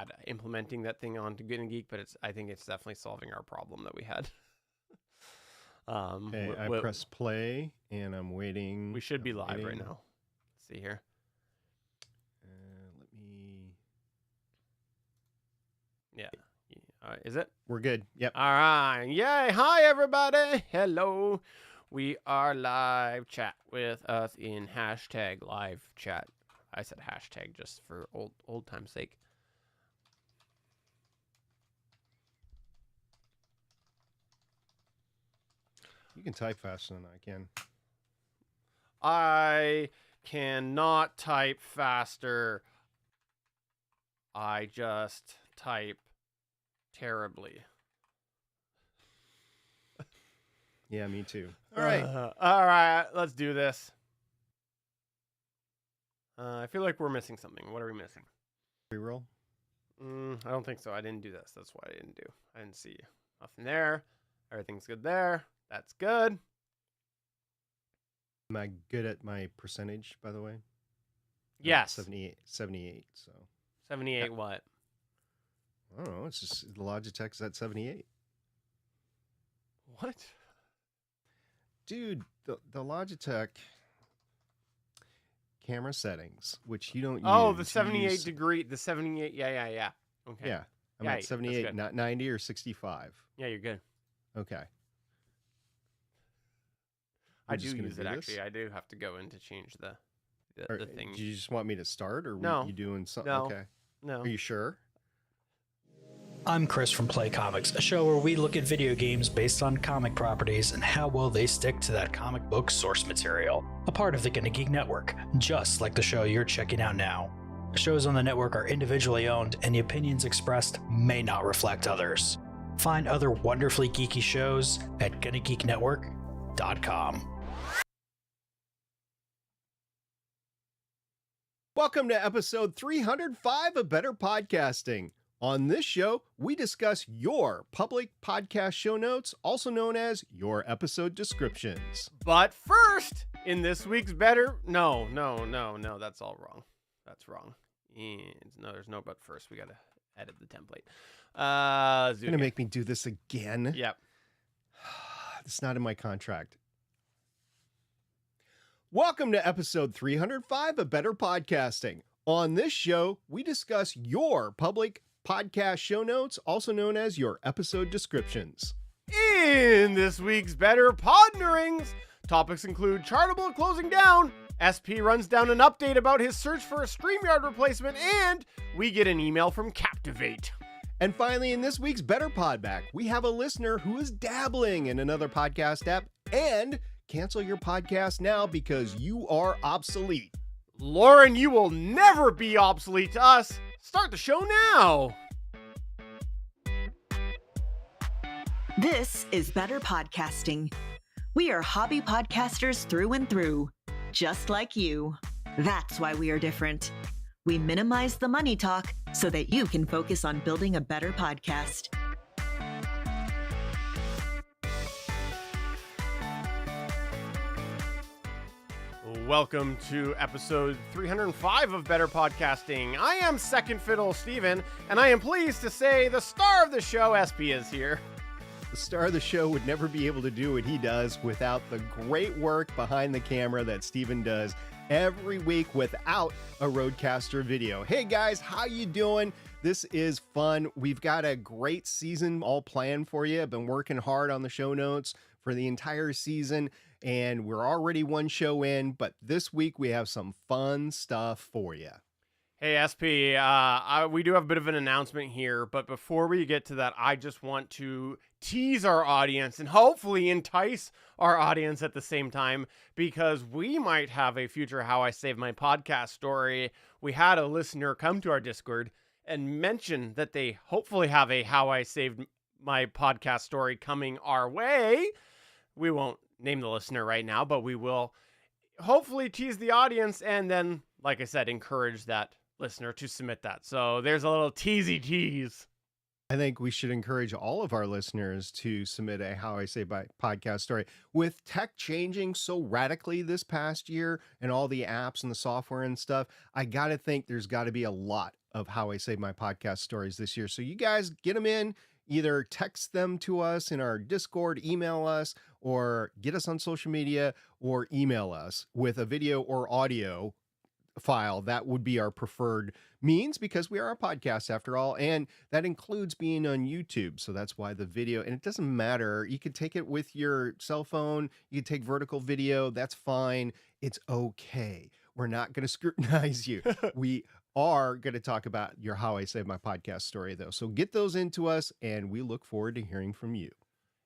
bad implementing that thing onto Good and Geek, but I think it's definitely solving our problem that we had. Okay, I press play and I'm waiting. We should be live right now. Let's see here. Let me. Yeah. Is it? We're good. Yep. All right. Yay. Hi, everybody. Hello. We are live. Chat with us in hashtag live chat. I said hashtag just for old time's sake. You can type faster than I can. I cannot type faster. I just type terribly. Yeah, me too. All right. All right. Let's do this. I feel like we're missing something. What are we missing? Reroll? I don't think so. I didn't do this. That's why I didn't do. I didn't see nothing there. Everything's good there. That's good. Am I good at my percentage, by the way? Yes. 78. So 78 what? I don't know. It's just the Logitech's at 78. What? Dude, the Logitech camera settings, which you don't Oh, use. the 78 degree, the 78. Yeah. Okay. Yeah. I'm Yeah, at 78, not 90 or 65. Yeah, you're good. Okay. I do use it, actually. I do have to go in to change the thing. Do you just want me to start, or No. were you doing something? No. Okay. No. Are you sure? I'm Chris from Play Comics, a show where we look at video games based on comic properties and how well they stick to that comic book source material. A part of the Gonna Geek Network, just like the show you're checking out now. Shows on the network are individually owned, and the opinions expressed may not reflect others. Find other wonderfully geeky shows at GonnaGeekNetwork.com. Welcome to episode 305 of Better Podcasting. On this show, we discuss your public podcast show notes, also known as your episode descriptions. But first, in this week's better... No, that's all wrong. That's wrong. No, there's no but first. We got to edit the template. You're going to make me do this again? Yep. It's not in my contract. Welcome to episode 305 of Better Podcasting. On this show, we discuss your public podcast show notes, also known as your episode descriptions. In this week's Better Podnerings, topics include Chartable closing down, SP runs down an update about his search for a StreamYard replacement, and we get an email from Captivate. And finally, in this week's Better Podback, we have a listener who is dabbling in another podcast app and cancel your podcast now because you are obsolete. Lauren, you will never be obsolete to us. Start the show now. This is Better Podcasting. We are hobby podcasters through and through, just like you. That's why we are different. We minimize the money talk so that you can focus on building a better podcast. Welcome to episode 305 of Better Podcasting. I am Second Fiddle Steven, and I am pleased to say the star of the show, SP, is here. The star of the show would never be able to do what he does without the great work behind the camera that Steven does every week without a Rodecaster video. Hey guys, how you doing? This is fun. We've got a great season all planned for you. I've been working hard on the show notes for the entire season, and we're already one show in, but this week we have some fun stuff for you. Hey, SP, we do have a bit of an announcement here, but before we get to that, I just want to tease our audience and hopefully entice our audience at the same time, because we might have a future How I Saved My Podcast story. We had a listener come to our Discord and mention that they hopefully have a How I Saved My Podcast story coming our way. We won't name the listener right now, but we will hopefully tease the audience and then, like I said, encourage that listener to submit that. So there's a little teasy tease. I think we should encourage all of our listeners to submit a How I Say My podcast story. With tech changing so radically this past year and all the apps and the software and stuff, I got to think there's got to be a lot of How I Say My podcast stories this year. So you guys get them in, either text them to us in our Discord, email us, or get us on social media, or email us with a video or audio file. That would be our preferred means because we are a podcast after all, and that includes being on YouTube. So that's why the video, and it doesn't matter, you can take it with your cell phone, you can take vertical video, that's fine, it's okay. We're not going to scrutinize you. We are going to talk about your How I Say My podcast story though, so get those into us and we look forward to hearing from you.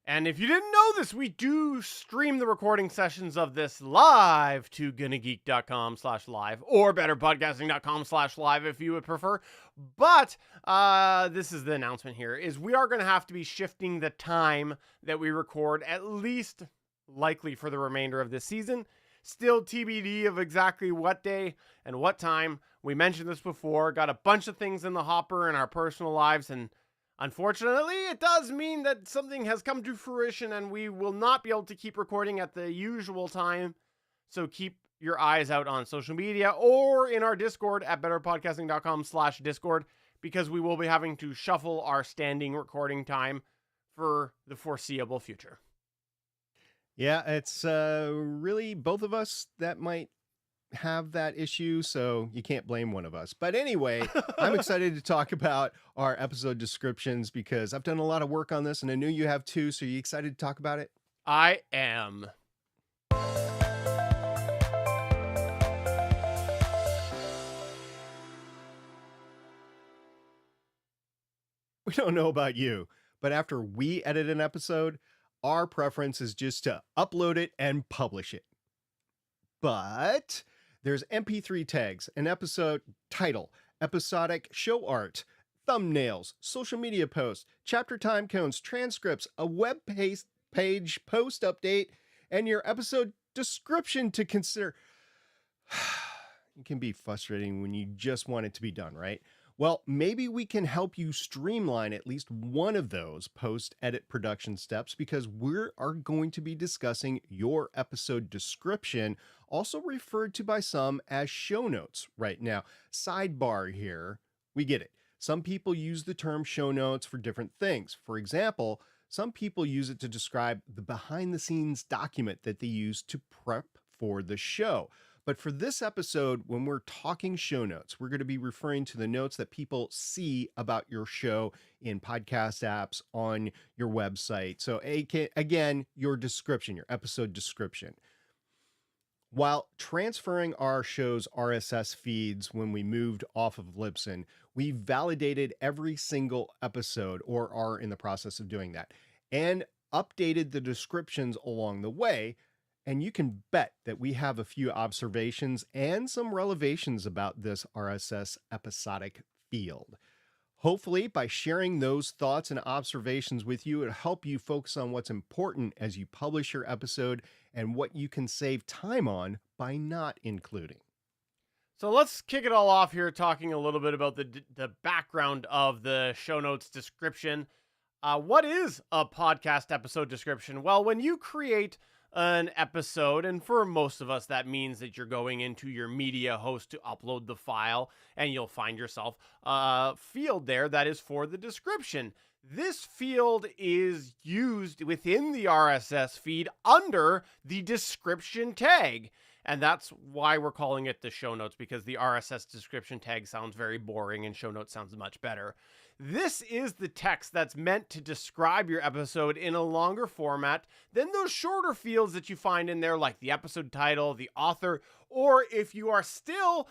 And if you didn't know this, we do stream the recording sessions of this live to gonnageek.com/live or betterpodcasting.com/live if you would prefer. But this is the announcement here, is we are going to have to be shifting the time that we record, at least likely for the remainder of this season. Still TBD of exactly what day and what time. We mentioned this before, got a bunch of things in the hopper in our personal lives, and unfortunately, it does mean that something has come to fruition and we will not be able to keep recording at the usual time. So keep your eyes out on social media or in our Discord at betterpodcasting.com/Discord, because we will be having to shuffle our standing recording time for the foreseeable future. Yeah, it's really both of us that might have that issue, so you can't blame one of us. But anyway, I'm excited to talk about our episode descriptions because I've done a lot of work on this and I knew you have too. So are you excited to talk about it? I am. We don't know about you, but after we edit an episode, our preference is just to upload it and publish it. But there's MP3 tags, an episode title, episodic show art, thumbnails, social media posts, chapter time codes, transcripts, a web page post update, and your episode description to consider. It can be frustrating when you just want it to be done, right? Well, maybe we can help you streamline at least one of those post-edit production steps, because we are going to be discussing your episode description, also referred to by some as show notes right now. Sidebar here, we get it. Some people use the term show notes for different things. For example, some people use it to describe the behind-the-scenes document that they use to prep for the show. But for this episode, when we're talking show notes, we're going to be referring to the notes that people see about your show in podcast apps, on your website. So again, your description, your episode description. While transferring our show's RSS feeds when we moved off of Libsyn, we validated every single episode, or are in the process of doing that, and updated the descriptions along the way. And you can bet that we have a few observations and some revelations about this RSS episodic field. Hopefully, by sharing those thoughts and observations with you, it'll help you focus on what's important as you publish your episode and what you can save time on by not including. So let's kick it all off here, talking a little bit about the background of the show notes description. What is a podcast episode description? Well, when you create an episode, and for most of us that means that you're going into your media host to upload the file, and you'll find yourself a field there that is for the description. This field is used within the RSS feed under the description tag, and that's why we're calling it the show notes, because the RSS description tag sounds very boring and show notes sounds much better. This is the text that's meant to describe your episode in a longer format than those shorter fields that you find in there, like the episode title, the author, or if you are still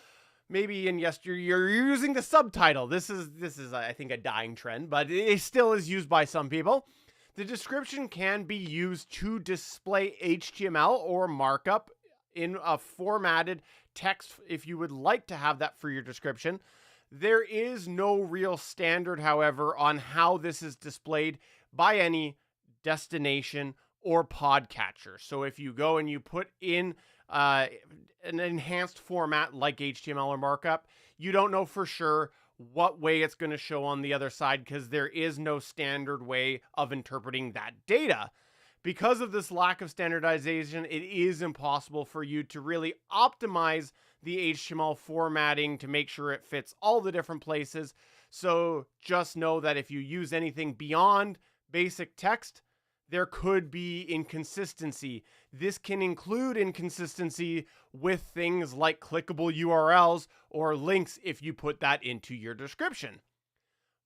maybe in yesteryear, you're using the subtitle. This is I think a dying trend, but it still is used by some people. The description can be used to display HTML or markup in a formatted text if you would like to have that for your description. There is no real standard, however, on how this is displayed by any destination or podcatcher. So if you go and you put in an enhanced format like HTML or markup, you don't know for sure what way it's going to show on the other side, because there is no standard way of interpreting that data. Because of this lack of standardization, it is impossible for you to really optimize the HTML formatting to make sure it fits all the different places. So just know that if you use anything beyond basic text, there could be inconsistency. This can include inconsistency with things like clickable URLs or links if you put that into your description.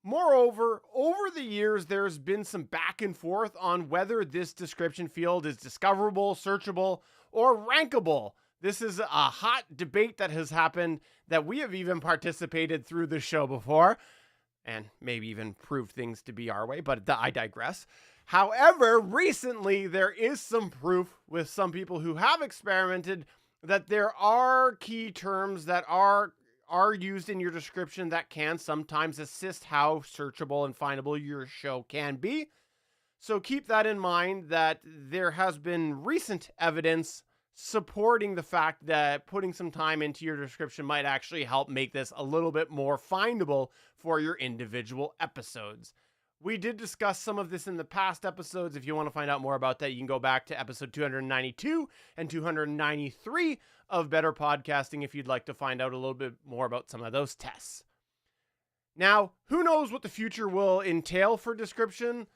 Moreover, over the years, there's been some back and forth on whether this description field is discoverable, searchable, or rankable. This is a hot debate that has happened that we have even participated through the show before, and maybe even proved things to be our way, but I digress. However, recently there is some proof with some people who have experimented that there are key terms that are used in your description that can sometimes assist how searchable and findable your show can be. So keep that in mind, that there has been recent evidence supporting the fact that putting some time into your description might actually help make this a little bit more findable for your individual episodes. We did discuss some of this in the past episodes. If you want to find out more about that, you can go back to episode 292 and 293 of Better Podcasting if you'd like to find out a little bit more about some of those tests. Now, who knows what the future will entail for description?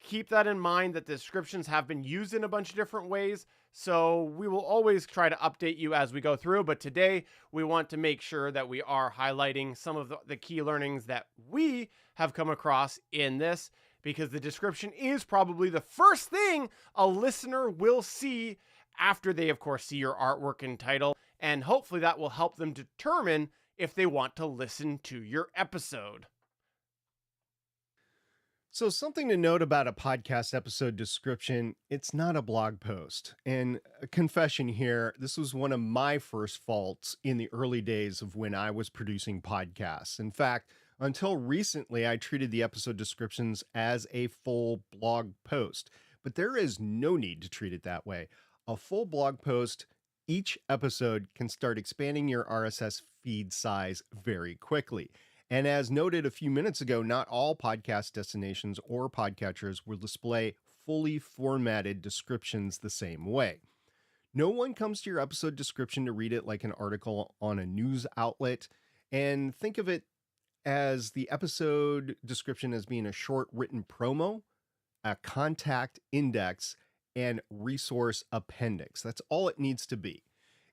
Keep that in mind, that the descriptions have been used in a bunch of different ways, so we will always try to update you as we go through, but today we want to make sure that we are highlighting some of the key learnings that we have come across in this, because the description is probably the first thing a listener will see after they, of course, see your artwork and title, and hopefully that will help them determine if they want to listen to your episode. So something to note about a podcast episode description, it's not a blog post. And a confession here, this was one of my first faults in the early days of when I was producing podcasts. In fact, until recently, I treated the episode descriptions as a full blog post, but there is no need to treat it that way. A full blog post, each episode can start expanding your RSS feed size very quickly. And as noted a few minutes ago, not all podcast destinations or podcatchers will display fully formatted descriptions the same way. No one comes to your episode description to read it like an article on a news outlet, and think of it as the episode description as being a short written promo, a contact index, and resource appendix. That's all it needs to be.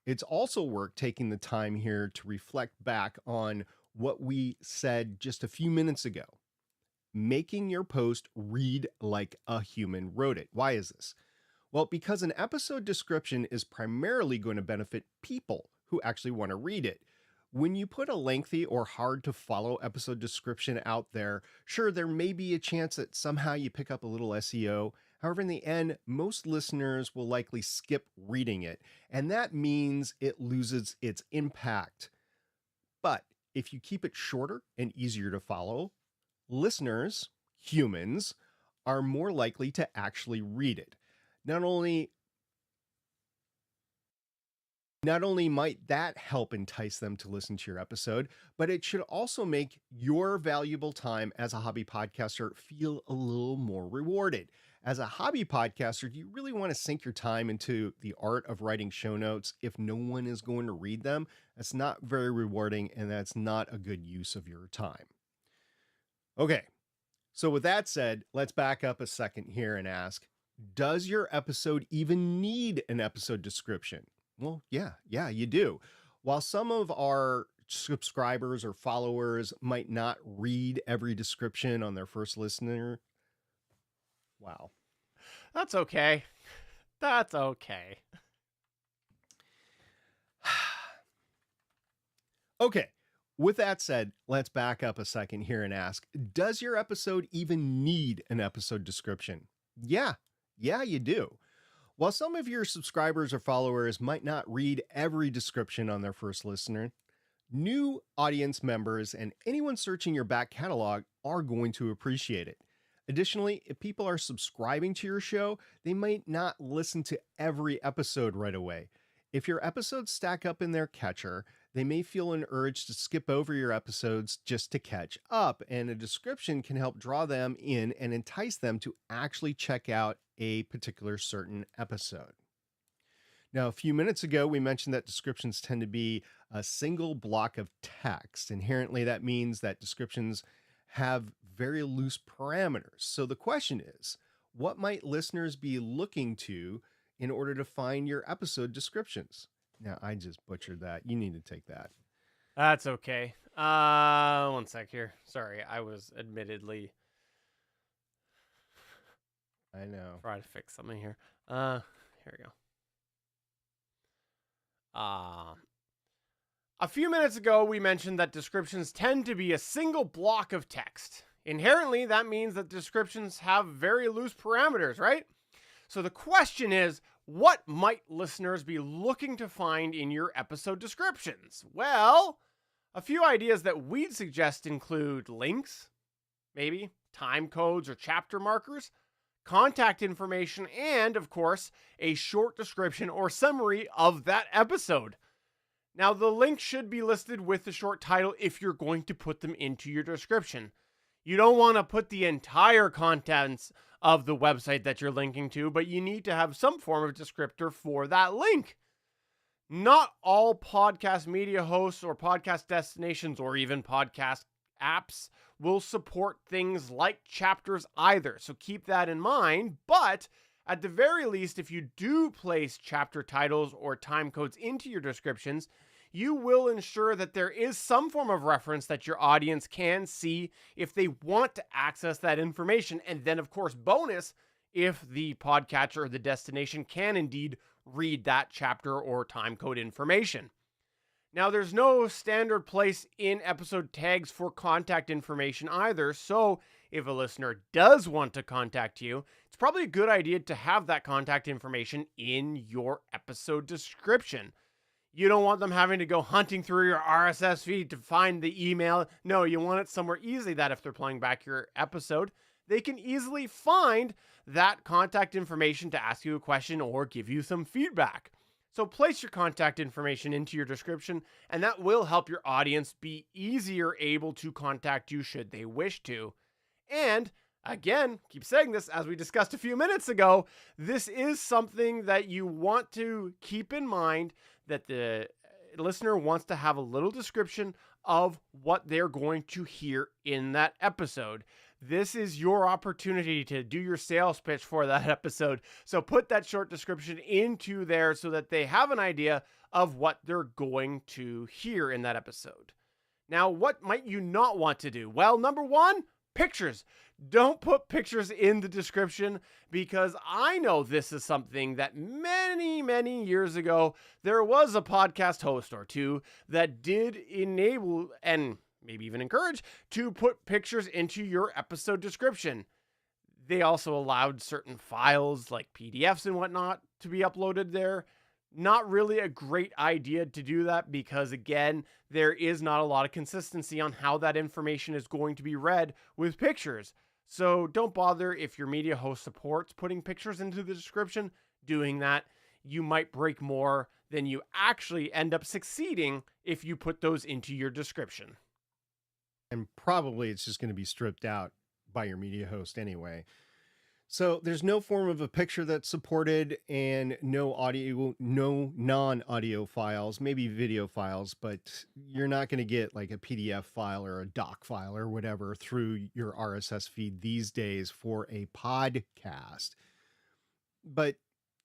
It's also worth taking the time here to reflect back on what we said just a few minutes ago. Making your post read like a human wrote it. Why is this? Well, because an episode description is primarily going to benefit people who actually want to read it. When you put a lengthy or hard to follow episode description out there, sure, there may be a chance that somehow you pick up a little SEO. However, in the end, most listeners will likely skip reading it, and that means it loses its impact. But if you keep it shorter and easier to follow, listeners, humans, are more likely to actually read it. Not only might that help entice them to listen to your episode, but it should also make your valuable time as a hobby podcaster feel a little more rewarded. As a hobby podcaster, do you really want to sink your time into the art of writing show notes if no one is going to read them? That's not very rewarding, and that's not a good use of your time. Okay, so with that said, let's back up a second here and ask, does your episode even need an episode description? Well, yeah, you do. While some of our subscribers or followers might not read every description on their first listener, wow. That's okay. That's okay. Okay, with that said, let's back up a second here and ask, does your episode even need an episode description? Yeah, you do. While some of your subscribers or followers might not read every description on their first listener, new audience members and anyone searching your back catalog are going to appreciate it. Additionally, if people are subscribing to your show, they might not listen to every episode right away. If your episodes stack up in their catcher, They may feel an urge to skip over your episodes just to catch up, and a description can help draw them in and entice them to actually check out a particular certain episode. Now, a few minutes ago, we mentioned that descriptions tend to be a single block of text. Inherently, that means that descriptions have very loose parameters. So the question is, what might listeners be looking to in order to find your episode descriptions? Now, I just butchered that. You need to take that. That's okay. One sec here. Sorry, I was admittedly I know. trying to fix something here. Here we go. A few minutes ago, we mentioned that descriptions tend to be a single block of text. Inherently, that means that descriptions have very loose parameters, right? So the question is, what might listeners be looking to find in your episode descriptions? Well, a few ideas that we'd suggest include links, maybe time codes or chapter markers, contact information, and, of course, a short description or summary of that episode. Now, the links should be listed with the short title if you're going to put them into your description. You don't want to put the entire contents of the website that you're linking to, but you need to have some form of descriptor for that link. Not all podcast media hosts or podcast destinations or even podcast apps will support things like chapters either, so keep that in mind. But at the very least, if you do place chapter titles or time codes into your descriptions, you will ensure that there is some form of reference that your audience can see if they want to access that information. And then, of course, bonus, if the podcatcher or the destination can indeed read that chapter or time code information. Now, there's no standard place in episode tags for contact information either, so if a listener does want to contact you, it's probably a good idea to have that contact information in your episode description. You don't want them having to go hunting through your RSS feed to find the email. No, you want it somewhere easily that if they're playing back your episode, they can easily find that contact information to ask you a question or give you some feedback. So place your contact information into your description, and that will help your audience be easier able to contact you should they wish to. And again, keep saying this, as we discussed a few minutes ago, this is something that you want to keep in mind, that the listener wants to have a little description of what they're going to hear in that episode. This is your opportunity to do your sales pitch for that episode. So put that short description into there so that they have an idea of what they're going to hear in that episode. Now, what might you not want to do? Well, number one, pictures. Don't put pictures in the description, because I know this is something that many years ago, there was a podcast host or two that did enable and maybe even encourage to put pictures into your episode description. They also allowed certain files like PDFs and whatnot to be uploaded there. Not really a great idea to do that, because again, there is not a lot of consistency on how that information is going to be read with pictures. So don't bother if your media host supports putting pictures into the description. Doing that, you might break more than you actually end up succeeding if you put those into your description. And probably it's just going to be stripped out by your media host anyway. So there's no form of a picture that's supported, and no audio, no non-audio files, maybe video files, but you're not going to get like a PDF file or a doc file or whatever through your RSS feed these days for a podcast. But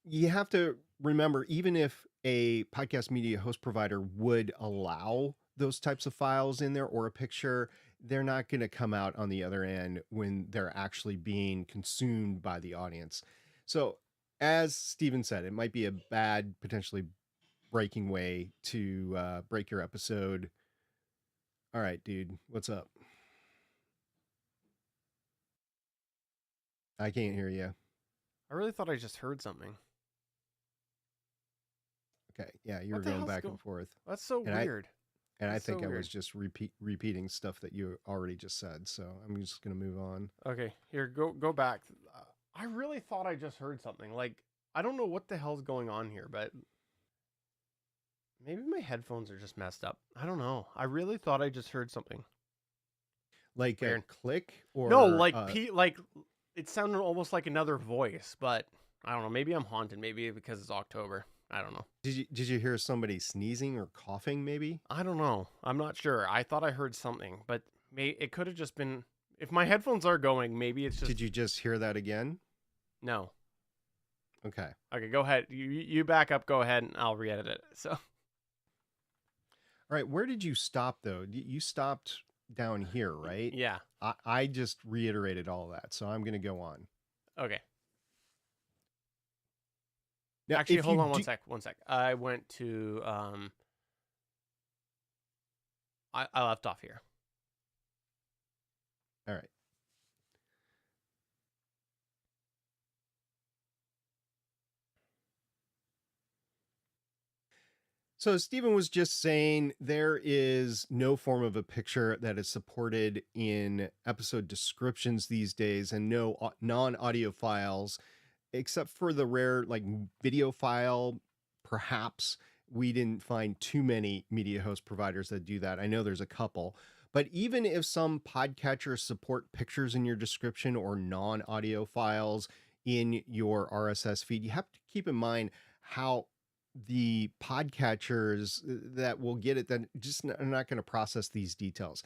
you have to remember, even if a podcast media host provider would allow those types of files in there or a picture, they're not going to come out on the other end when they're actually being consumed by the audience. So as Steven said, it might be a bad, potentially breaking way to break your episode. All right, dude, what's up? I can't hear you. I really thought I just heard something. Okay, yeah, you were What the going hell's back going- and forth. That's so And weird. And I That's so think I was weird. just repeating stuff that you already just said. So I'm just going to move on. Okay, here, go back. I really thought I just heard something. Like, I don't know what the hell's going on here, but Maybe my headphones are just messed up. I don't know. I really thought I just heard something. Like a Weird. click or No, like like it sounded almost like another voice, but I don't know. Maybe I'm haunted. Maybe because it's October. I don't know. Did you hear somebody sneezing or coughing? Maybe. I don't know. I'm not sure. I thought I heard something, but it could have just been. If my headphones are going, maybe it's just. Did you just hear that again? No. Okay. Okay, go ahead. You back up. Go ahead, and I'll re-edit it. So. All right. Where did you stop though? You stopped down here, right? Yeah. I just reiterated all that, so I'm going to go on. Okay. Now, Actually, if hold you on do- one sec. I went to I left off here. All right. So Stephen was just saying there is no form of a picture that is supported in episode descriptions these days, and no non-audio files, except for the rare like video file. Perhaps we didn't find too many media host providers that do that. I know there's a couple, but even if some podcatchers support pictures in your description or non-audio files in your RSS feed, you have to keep in mind how the podcatchers that will get it that just are not going to process these details.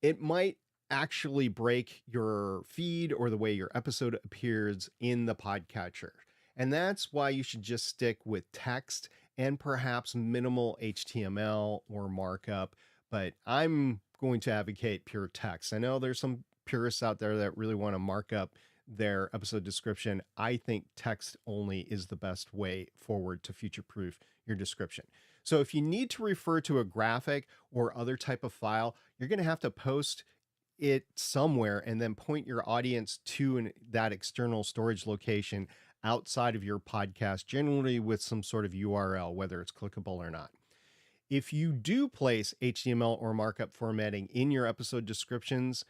It might actually break your feed or the way your episode appears in the podcatcher. And that's why you should just stick with text and perhaps minimal HTML or markup. But I'm going to advocate pure text. I know there's some purists out there that really want to mark up their episode description. I think text only is the best way forward to future-proof your description. So if you need to refer to a graphic or other type of file, you're going to have to post it somewhere and then point your audience to that external storage location outside of your podcast, generally with some sort of URL, whether it's clickable or not. If you do place HTML or markup formatting in your episode descriptions,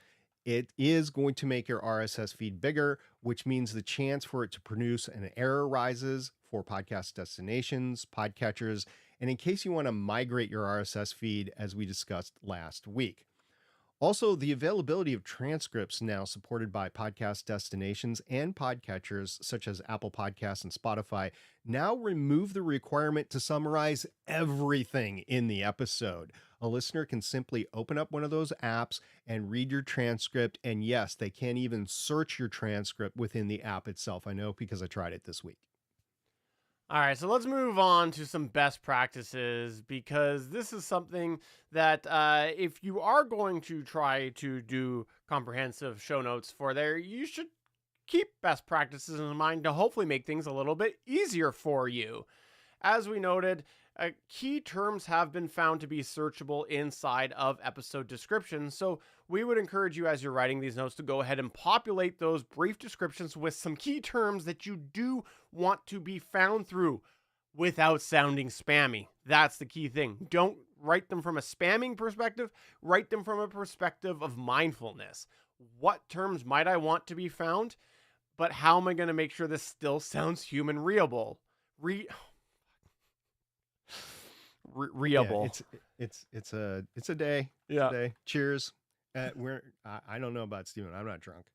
it is going to make your RSS feed bigger, which means the chance for it to produce an error rises for podcast destinations, podcatchers, and in case you want to migrate your RSS feed, as we discussed last week. Also, the availability of transcripts now supported by podcast destinations and podcatchers such as Apple Podcasts and Spotify now remove the requirement to summarize everything in the episode. A listener can simply open up one of those apps and read your transcript. And yes, they can even search your transcript within the app itself. I know because I tried it this week. All right, so let's move on to some best practices, because this is something that if you are going to try to do comprehensive show notes for there, you should keep best practices in mind to hopefully make things a little bit easier for you. As we noted, key terms have been found to be searchable inside of episode descriptions, so we would encourage you as you're writing these notes to go ahead and populate those brief descriptions with some key terms that you do want to be found through without sounding spammy. That's the key thing. Don't write them from a spamming perspective, write them from a perspective of mindfulness. What terms might I want to be found, but how am I going to make sure this still sounds human readable? Readable. Yeah, it's a day. Yeah. It's a day. Cheers. I don't know about Steven. I'm not drunk.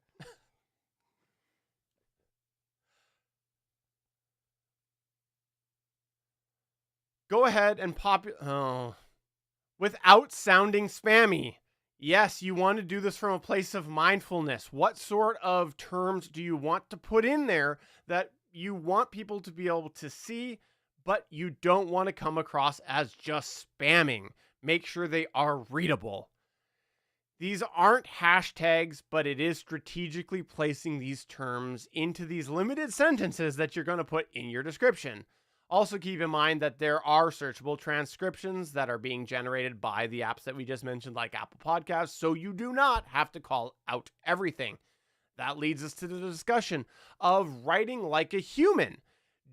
Go ahead and without sounding spammy. Yes, you want to do this from a place of mindfulness. What sort of terms do you want to put in there that you want people to be able to see, but you don't want to come across as just spamming? Make sure they are readable. These aren't hashtags, but it is strategically placing these terms into these limited sentences that you're going to put in your description. Also keep in mind that there are searchable transcriptions that are being generated by the apps that we just mentioned, like Apple Podcasts, so you do not have to call out everything. That leads us to the discussion of writing like a human.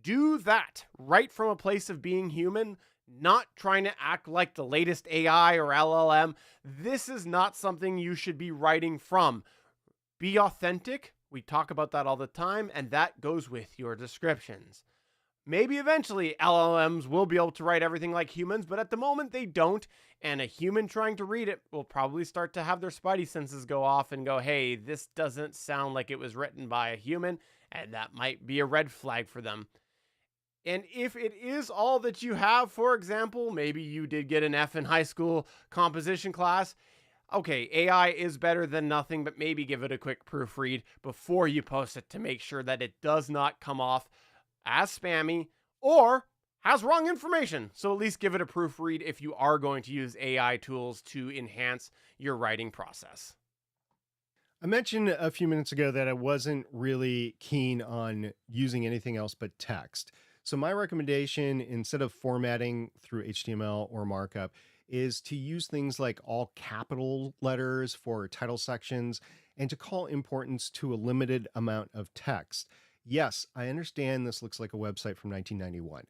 Do that. Write from a place of being human, not trying to act like the latest AI or LLM. This is not something you should be writing from. Be authentic. We talk about that all the time, and that goes with your descriptions. Maybe eventually LLMs will be able to write everything like humans, but at the moment they don't. And a human trying to read it will probably start to have their spidey senses go off and go, hey, this doesn't sound like it was written by a human. And that might be a red flag for them. And if it is all that you have, for example, maybe you did get an F in high school composition class. Okay, AI is better than nothing, but maybe give it a quick proofread before you post it to make sure that it does not come off as spammy or has wrong information. So at least give it a proofread if you are going to use AI tools to enhance your writing process. I mentioned a few minutes ago that I wasn't really keen on using anything else but text. So my recommendation, instead of formatting through HTML or markup, is to use things like all capital letters for title sections and to call importance to a limited amount of text. Yes, I understand this looks like a website from 1991,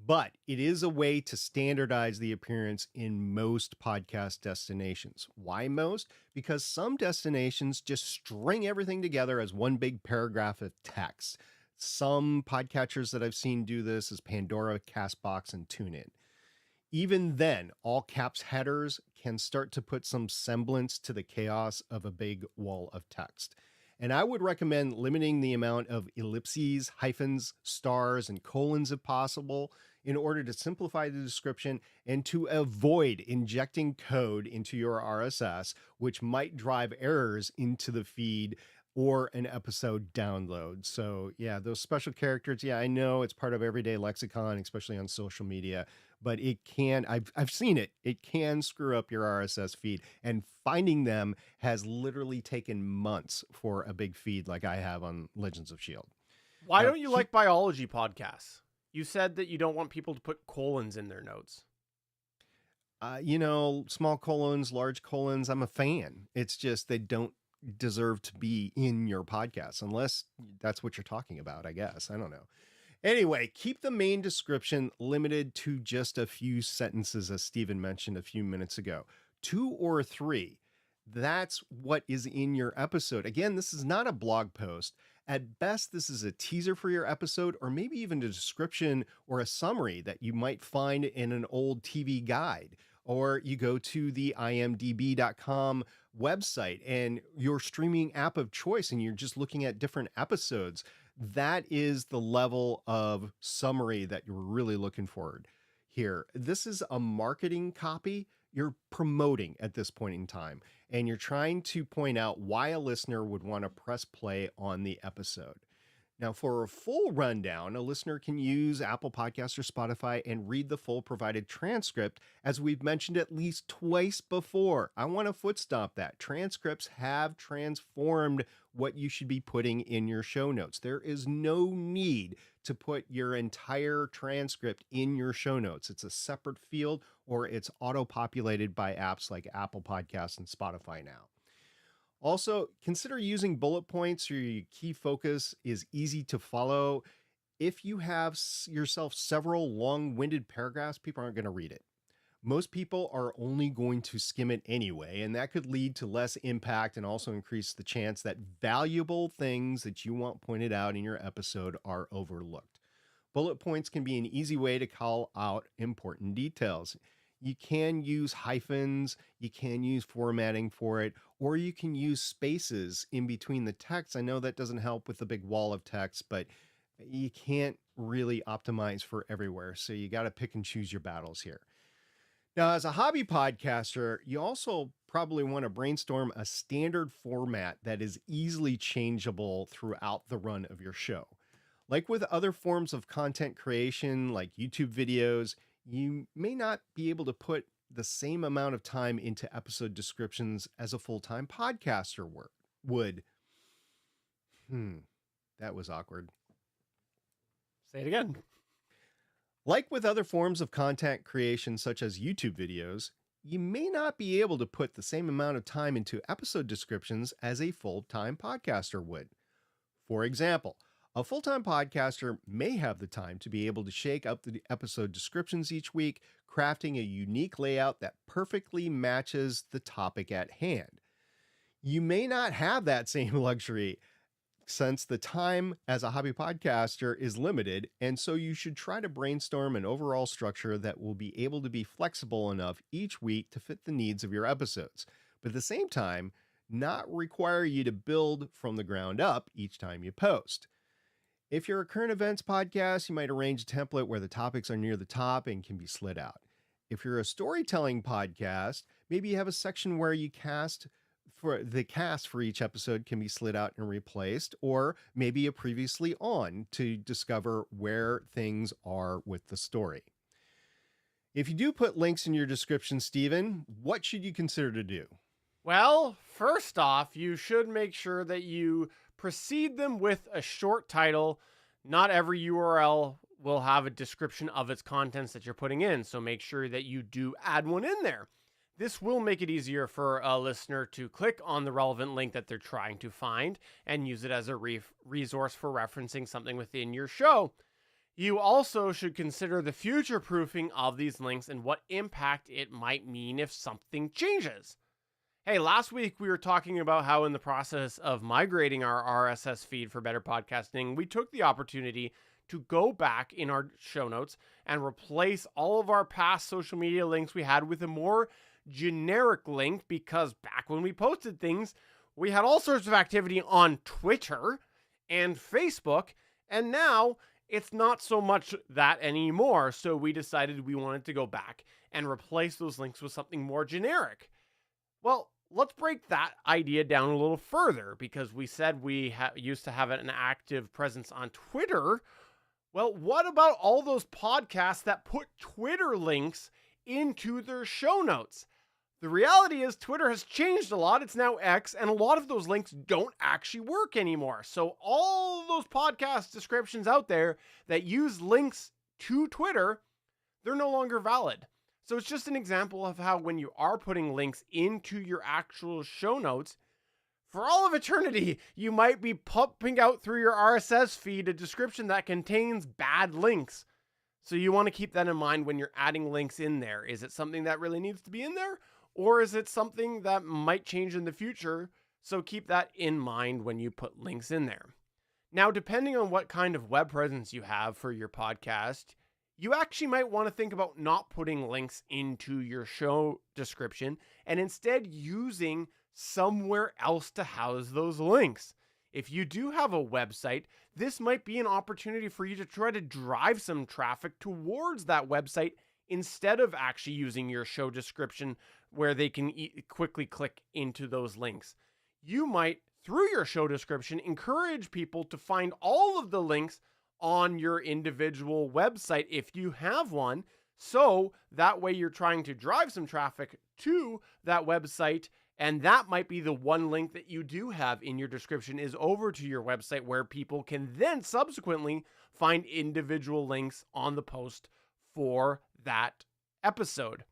but it is a way to standardize the appearance in most podcast destinations. Why most? Because some destinations just string everything together as one big paragraph of text. Some podcatchers that I've seen do this is Pandora, Castbox, and TuneIn. Even then, all caps headers can start to put some semblance to the chaos of a big wall of text. And I would recommend limiting the amount of ellipses, hyphens, stars, and colons if possible in order to simplify the description and to avoid injecting code into your RSS, which might drive errors into the feed or an episode download. So yeah, those special characters, yeah, I know it's part of everyday lexicon, especially on social media, but it can, I've seen it. It can screw up your RSS feed, and finding them has literally taken months for a big feed like I have on Legends of S.H.I.E.L.D. Why don't you like biology podcasts? You said that you don't want people to put colons in their notes. Small colons, large colons, I'm a fan. It's just they don't deserve to be in your podcast unless that's what you're talking about, I guess. I don't know. Anyway, keep the main description limited to just a few sentences, as Stephen mentioned a few minutes ago. 2 or 3. That's what is in your episode. Again, this is not a blog post. At best, this is a teaser for your episode, or maybe even a description or a summary that you might find in an old TV guide. Or you go to the imdb.com website and your streaming app of choice, and you're just looking at different episodes. That is the level of summary that you're really looking for here. This is a marketing copy. You're promoting at this point in time, and you're trying to point out why a listener would want to press play on the episode. Now, for a full rundown, a listener can use Apple Podcasts or Spotify and read the full provided transcript, as we've mentioned at least twice before. I want to foot stomp that. Transcripts have transformed what you should be putting in your show notes. There is no need to put your entire transcript in your show notes. It's a separate field, or it's auto-populated by apps like Apple Podcasts and Spotify now. Also, consider using bullet points so your key focus is easy to follow. If you have yourself several long-winded paragraphs, people aren't going to read it. Most people are only going to skim it anyway, and that could lead to less impact and also increase the chance that valuable things that you want pointed out in your episode are overlooked. Bullet points can be an easy way to call out important details. You can use hyphens, you can use formatting for it, or you can use spaces in between the text. I know that doesn't help with the big wall of text, but you can't really optimize for everywhere. So you got to pick and choose your battles here. Now, as a hobby podcaster, you also probably want to brainstorm a standard format that is easily changeable throughout the run of your show. Like with other forms of content creation, like YouTube videos, you may not be able to put the same amount of time into episode descriptions as a full-time podcaster would. That was awkward. Say it again. Like with other forms of content creation, such as YouTube videos, you may not be able to put the same amount of time into episode descriptions as a full-time podcaster would. For example, a full-time podcaster may have the time to be able to shake up the episode descriptions each week, crafting a unique layout that perfectly matches the topic at hand. You may not have that same luxury since the time as a hobby podcaster is limited, and so you should try to brainstorm an overall structure that will be able to be flexible enough each week to fit the needs of your episodes, but at the same time, not require you to build from the ground up each time you post. If you're a current events podcast, you might arrange a template where the topics are near the top and can be slid out. If you're a storytelling podcast, maybe you have a section where you cast for each episode can be slid out and replaced, or maybe a previously on to discover where things are with the story. If you do put links in your description, Stephen, what should you consider to do? Well, first off, you should make sure that you precede them with a short title. Not every URL will have a description of its contents that you're putting in, so make sure that you do add one in there. This will make it easier for a listener to click on the relevant link that they're trying to find and use it as a resource for referencing something within your show. You also should consider the future proofing of these links and what impact it might mean if something changes. Hey, last week we were talking about how in the process of migrating our RSS feed for Better Podcasting, we took the opportunity to go back in our show notes and replace all of our past social media links we had with a more generic link, because back when we posted things, we had all sorts of activity on Twitter and Facebook, and now it's not so much that anymore. So we decided we wanted to go back and replace those links with something more generic. Well, let's break that idea down a little further, because we said we used to have an active presence on Twitter. Well, what about all those podcasts that put Twitter links into their show notes? The reality is Twitter has changed a lot. It's now X, and a lot of those links don't actually work anymore. So all those podcast descriptions out there that use links to Twitter, they're no longer valid. So it's just an example of how when you are putting links into your actual show notes, for all of eternity, you might be pumping out through your RSS feed a description that contains bad links. So you want to keep that in mind when you're adding links in there. Is it something that really needs to be in there? Or is it something that might change in the future? So keep that in mind when you put links in there. Now, depending on what kind of web presence you have for your podcast, you actually might want to think about not putting links into your show description and instead using somewhere else to house those links. If you do have a website, this might be an opportunity for you to try to drive some traffic towards that website instead of actually using your show description where they can quickly click into those links. You might, through your show description, encourage people to find all of the links on your individual website if you have one. So that way you're trying to drive some traffic to that website, and that might be the one link that you do have in your description is over to your website, where people can then subsequently find individual links on the post for that episode.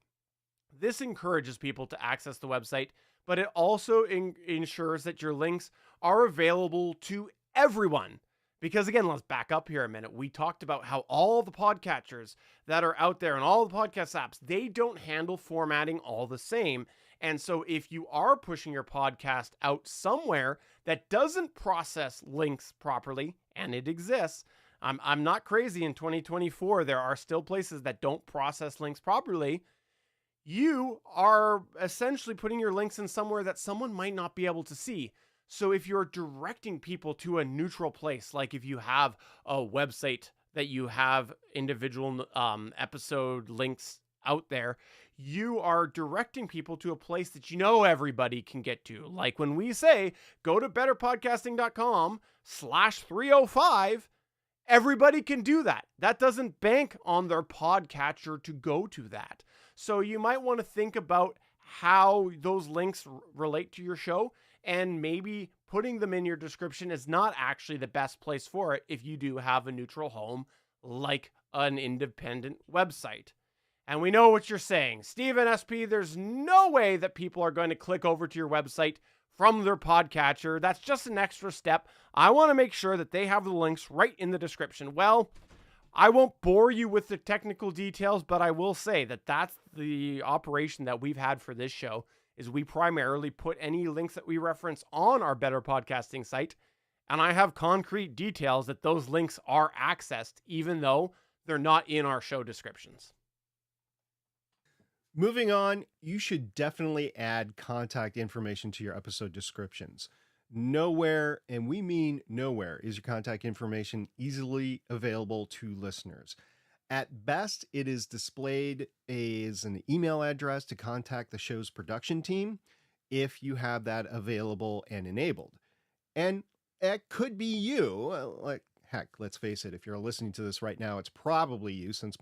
This encourages people to access the website, but it also ensures that your links are available to everyone. Because again, let's back up here a minute. We talked about how all the podcatchers that are out there and all the podcast apps, they don't handle formatting all the same. And so if you are pushing your podcast out somewhere that doesn't process links properly, and it exists, I'm not crazy, in 2024, there are still places that don't process links properly. You are essentially putting your links in somewhere that someone might not be able to see. So if you're directing people to a neutral place, like if you have a website that you have individual episode links out there, you are directing people to a place that you know everybody can get to. Like when we say, go to betterpodcasting.com/305, everybody can do that. That doesn't bank on their podcatcher to go to that. So you might want to think about how those links relate to your show, and maybe putting them in your description is not actually the best place for it if you do have a neutral home like an independent website. And we know what you're saying. Stephen SP, there's no way that people are going to click over to your website from their podcatcher. That's just an extra step. I want to make sure that they have the links right in the description. Well, I won't bore you with the technical details, but I will say that that's the operation that we've had for this show, is we primarily put any links that we reference on our Better Podcasting site And I have concrete details that those links are accessed, even though they're not in our show descriptions. Moving on, you should definitely add contact information to your episode descriptions. Nowhere, and we mean nowhere, is your contact information easily available to listeners. At best, it is displayed as an email address to contact the show's production team if you have that available and enabled. And it could be you. Like, heck, let's face it, if you're listening to this right now, it's probably you, since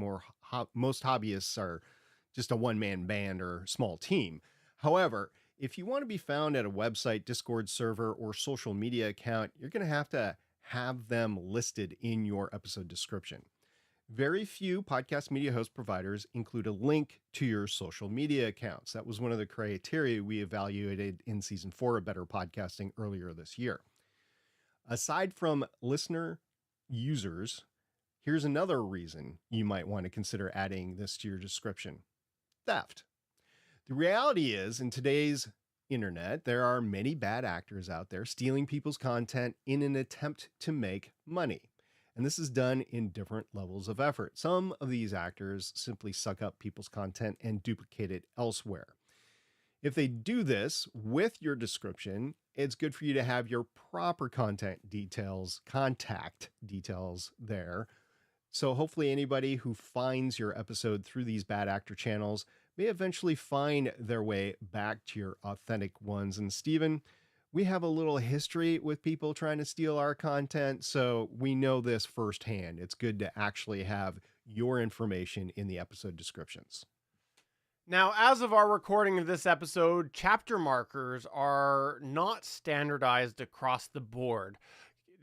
most hobbyists are just a one-man band or small team. However, if you want to be found at a website, Discord server, or social media account, you're going to have them listed in your episode description. Very few podcast media host providers include a link to your social media accounts. That was one of the criteria we evaluated in season 4 of Better Podcasting earlier this year. Aside from listener users, here's another reason you might want to consider adding this to your description: theft. The reality is, in today's internet, there are many bad actors out there stealing people's content in an attempt to make money. And this is done in different levels of effort. Some of these actors simply suck up people's content and duplicate it elsewhere. If they do this with your description, it's good for you to have your proper contact details there. So hopefully anybody who finds your episode through these bad actor channels may eventually find their way back to your authentic ones. And Stephen, we have a little history with people trying to steal our content, so we know this firsthand. It's good to actually have your information in the episode descriptions. Now, as of our recording of this episode, chapter markers are not standardized across the board.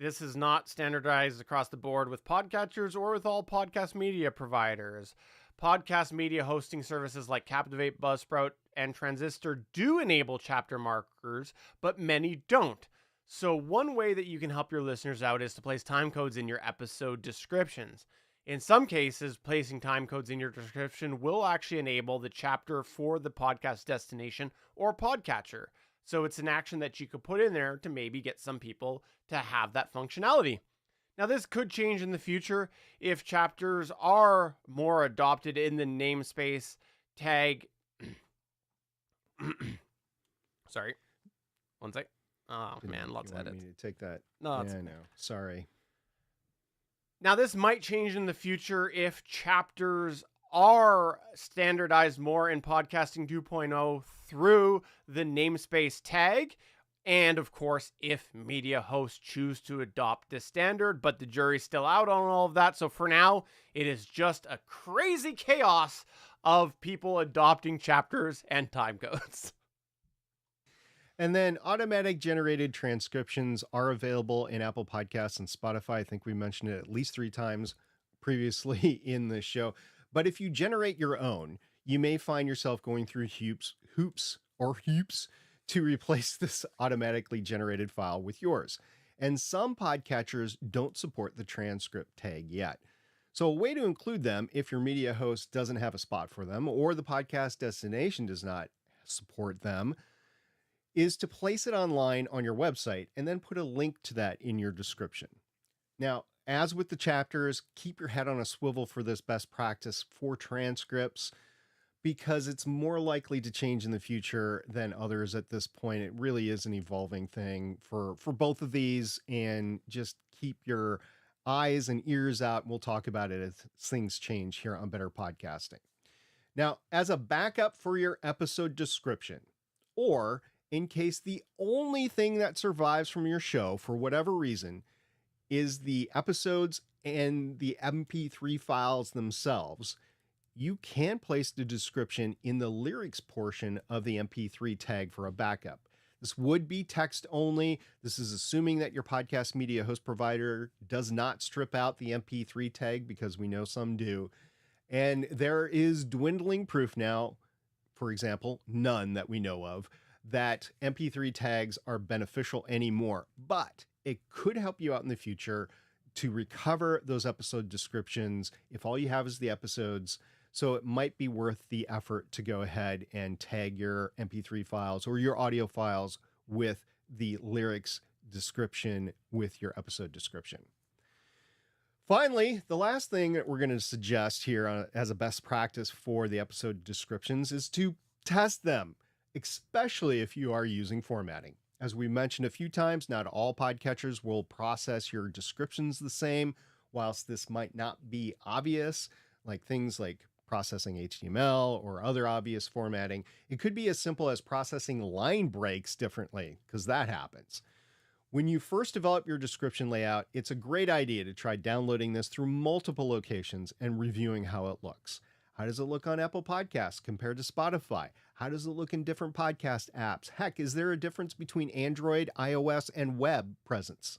This is not standardized across the board with podcatchers or with all podcast media providers. Podcast media hosting services like Captivate, Buzzsprout, and Transistor do enable chapter markers, but many don't. So one way that you can help your listeners out is to place time codes in your episode descriptions. In some cases, placing time codes in your description will actually enable the chapter for the podcast destination or podcatcher. So it's an action that you could put in there to maybe get some people to have that functionality. Now, this could change in the future if chapters are more adopted in the namespace tag. Sorry. One sec. Oh, man, lots of edits. Me to take that. No, yeah, I know. Sorry. Now, this might change in the future if chapters are standardized more in Podcasting 2.0 through the namespace tag. And of course, if media hosts choose to adopt this standard, but the jury's still out on all of that. So for now, it is just a crazy chaos of people adopting chapters and time codes. And then automatic generated transcriptions are available in Apple Podcasts and Spotify. I think we mentioned it at least 3 times previously in the show. But if you generate your own, you may find yourself going through hoops to replace this automatically generated file with yours. And some podcatchers don't support the transcript tag yet. So a way to include them if your media host doesn't have a spot for them or the podcast destination does not support them is to place it online on your website and then put a link to that in your description. Now, as with the chapters, keep your head on a swivel for this best practice for transcripts, because it's more likely to change in the future than others at this point. It really is an evolving thing for both of these, and just keep your eyes and ears out. And we'll talk about it as things change here on Better Podcasting. Now, as a backup for your episode description, or in case the only thing that survives from your show for whatever reason is the episodes and the MP3 files themselves, you can place the description in the lyrics portion of the MP3 tag for a backup. This would be text only. This is assuming that your podcast media host provider does not strip out the MP3 tag, because we know some do. And there is dwindling proof now, for example, none that we know of, that MP3 tags are beneficial anymore. But it could help you out in the future to recover those episode descriptions if all you have is the episodes. So it might be worth the effort to go ahead and tag your MP3 files or your audio files with the lyrics description with your episode description. Finally, the last thing that we're going to suggest here as a best practice for the episode descriptions is to test them, especially if you are using formatting. As we mentioned a few times, not all podcatchers will process your descriptions the same. Whilst this might not be obvious, like things like processing HTML or other obvious formatting, it could be as simple as processing line breaks differently, because that happens. When you first develop your description layout, it's a great idea to try downloading this through multiple locations and reviewing how it looks. How does it look on Apple Podcasts compared to Spotify? How does it look in different podcast apps? Heck, is there a difference between Android, iOS, and web presence?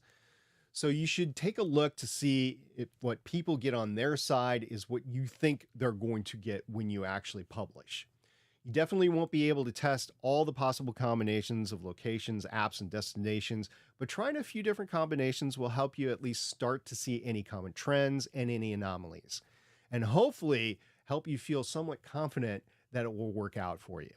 So you should take a look to see if what people get on their side is what you think they're going to get when you actually publish. You definitely won't be able to test all the possible combinations of locations, apps, and destinations, but trying a few different combinations will help you at least start to see any common trends and any anomalies, and hopefully help you feel somewhat confident that it will work out for you.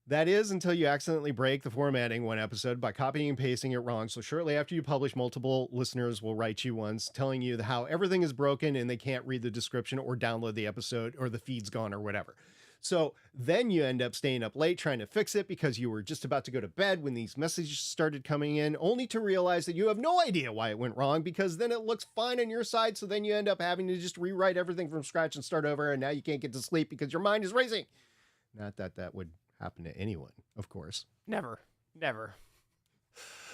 That is until you accidentally break the formatting one episode by copying and pasting it wrong. So shortly after you publish, multiple listeners will write you once telling you how everything is broken and they can't read the description or download the episode or the feed's gone or whatever. So then you end up staying up late trying to fix it because you were just about to go to bed when these messages started coming in, only to realize that you have no idea why it went wrong, because then it looks fine on your side. So then you end up having to just rewrite everything from scratch and start over. And now you can't get to sleep because your mind is racing. Not that that would happen to anyone, of course. Never.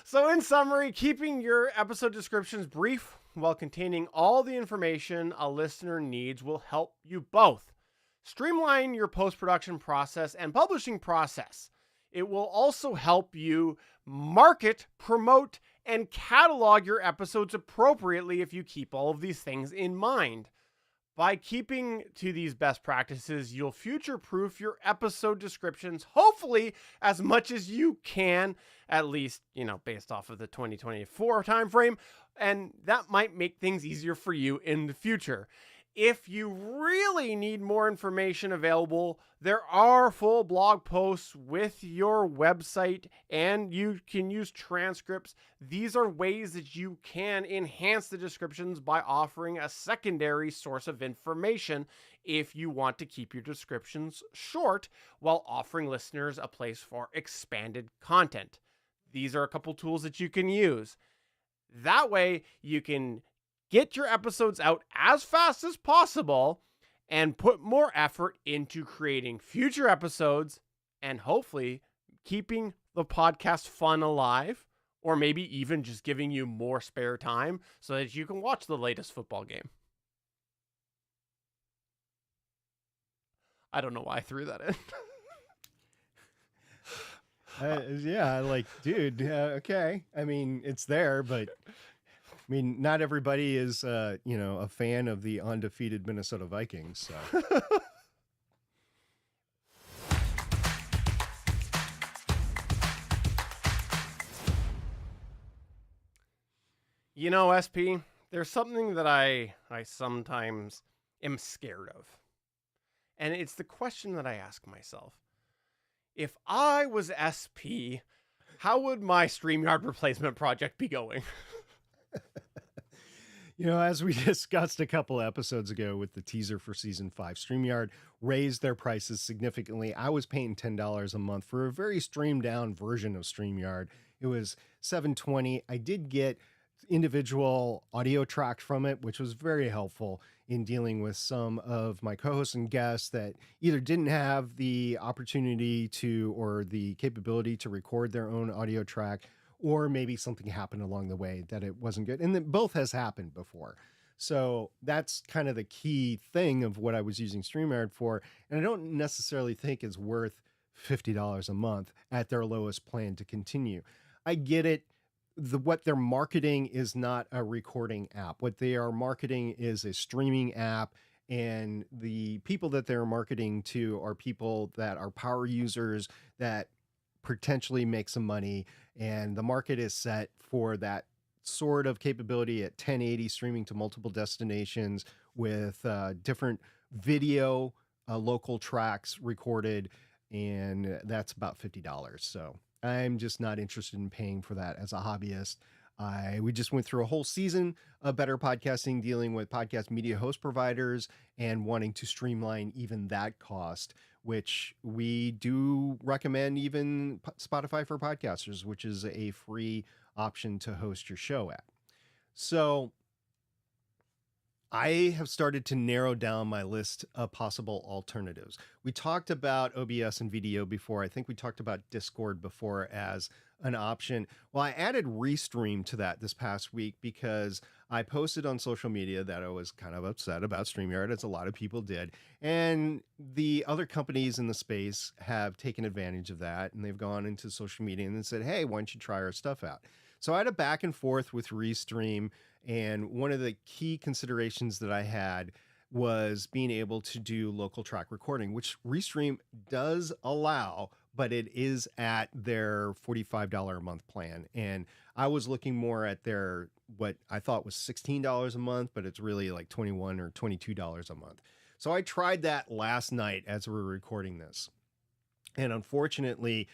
So in summary, keeping your episode descriptions brief while containing all the information a listener needs will help you both streamline your post-production process and publishing process. It will also help you market, promote, and catalog your episodes appropriately if you keep all of these things in mind. By keeping to these best practices, you'll future-proof your episode descriptions, hopefully as much as you can, at least, based off of the 2024 timeframe, and that might make things easier for you in the future. If you really need more information available, there are full blog posts with your website, and you can use transcripts. These are ways that you can enhance the descriptions by offering a secondary source of information if you want to keep your descriptions short while offering listeners a place for expanded content. These are a couple tools that you can use. That way, you can get your episodes out as fast as possible and put more effort into creating future episodes and hopefully keeping the podcast fun alive, or maybe even just giving you more spare time so that you can watch the latest football game. I don't know why I threw that in. Yeah, dude, okay. I mean, it's there, but not everybody is, a fan of the undefeated Minnesota Vikings. So. SP, there's something that I sometimes am scared of. And it's the question that I ask myself. If I was SP, how would my StreamYard replacement project be going? As we discussed a couple episodes ago with the teaser for season 5, StreamYard raised their prices significantly. I was paying $10 a month for a very streamed down version of StreamYard. It was $7.20. I did get individual audio tracks from it, which was very helpful in dealing with some of my co-hosts and guests that either didn't have the opportunity to or the capability to record their own audio track, or maybe something happened along the way that it wasn't good. And that both has happened before. So that's kind of the key thing of what I was using StreamYard for. And I don't necessarily think it's worth $50 a month at their lowest plan to continue. I get it. What they're marketing is not a recording app. What they are marketing is a streaming app. And the people that they're marketing to are people that are power users that potentially make some money, and the market is set for that sort of capability at 1080 streaming to multiple destinations with different video local tracks recorded, and that's about $50. So I'm just not interested in paying for that as a hobbyist. We just went through a whole season of Better Podcasting, dealing with podcast media host providers and wanting to streamline even that cost, which we do recommend even Spotify for podcasters, which is a free option to host your show at. So I have started to narrow down my list of possible alternatives. We talked about OBS and video before. I think we talked about Discord before as an option. Well, I added Restream to that this past week because I posted on social media that I was kind of upset about StreamYard, as a lot of people did. And the other companies in the space have taken advantage of that, and they've gone into social media and said, hey, why don't you try our stuff out? So I had a back and forth with Restream, and one of the key considerations that I had was being able to do local track recording, which Restream does allow, but it is at their $45 a month plan. And I was looking more at their, what I thought was $16 a month, but it's really like $21 or $22 a month. So I tried that last night as we were recording this. And unfortunately,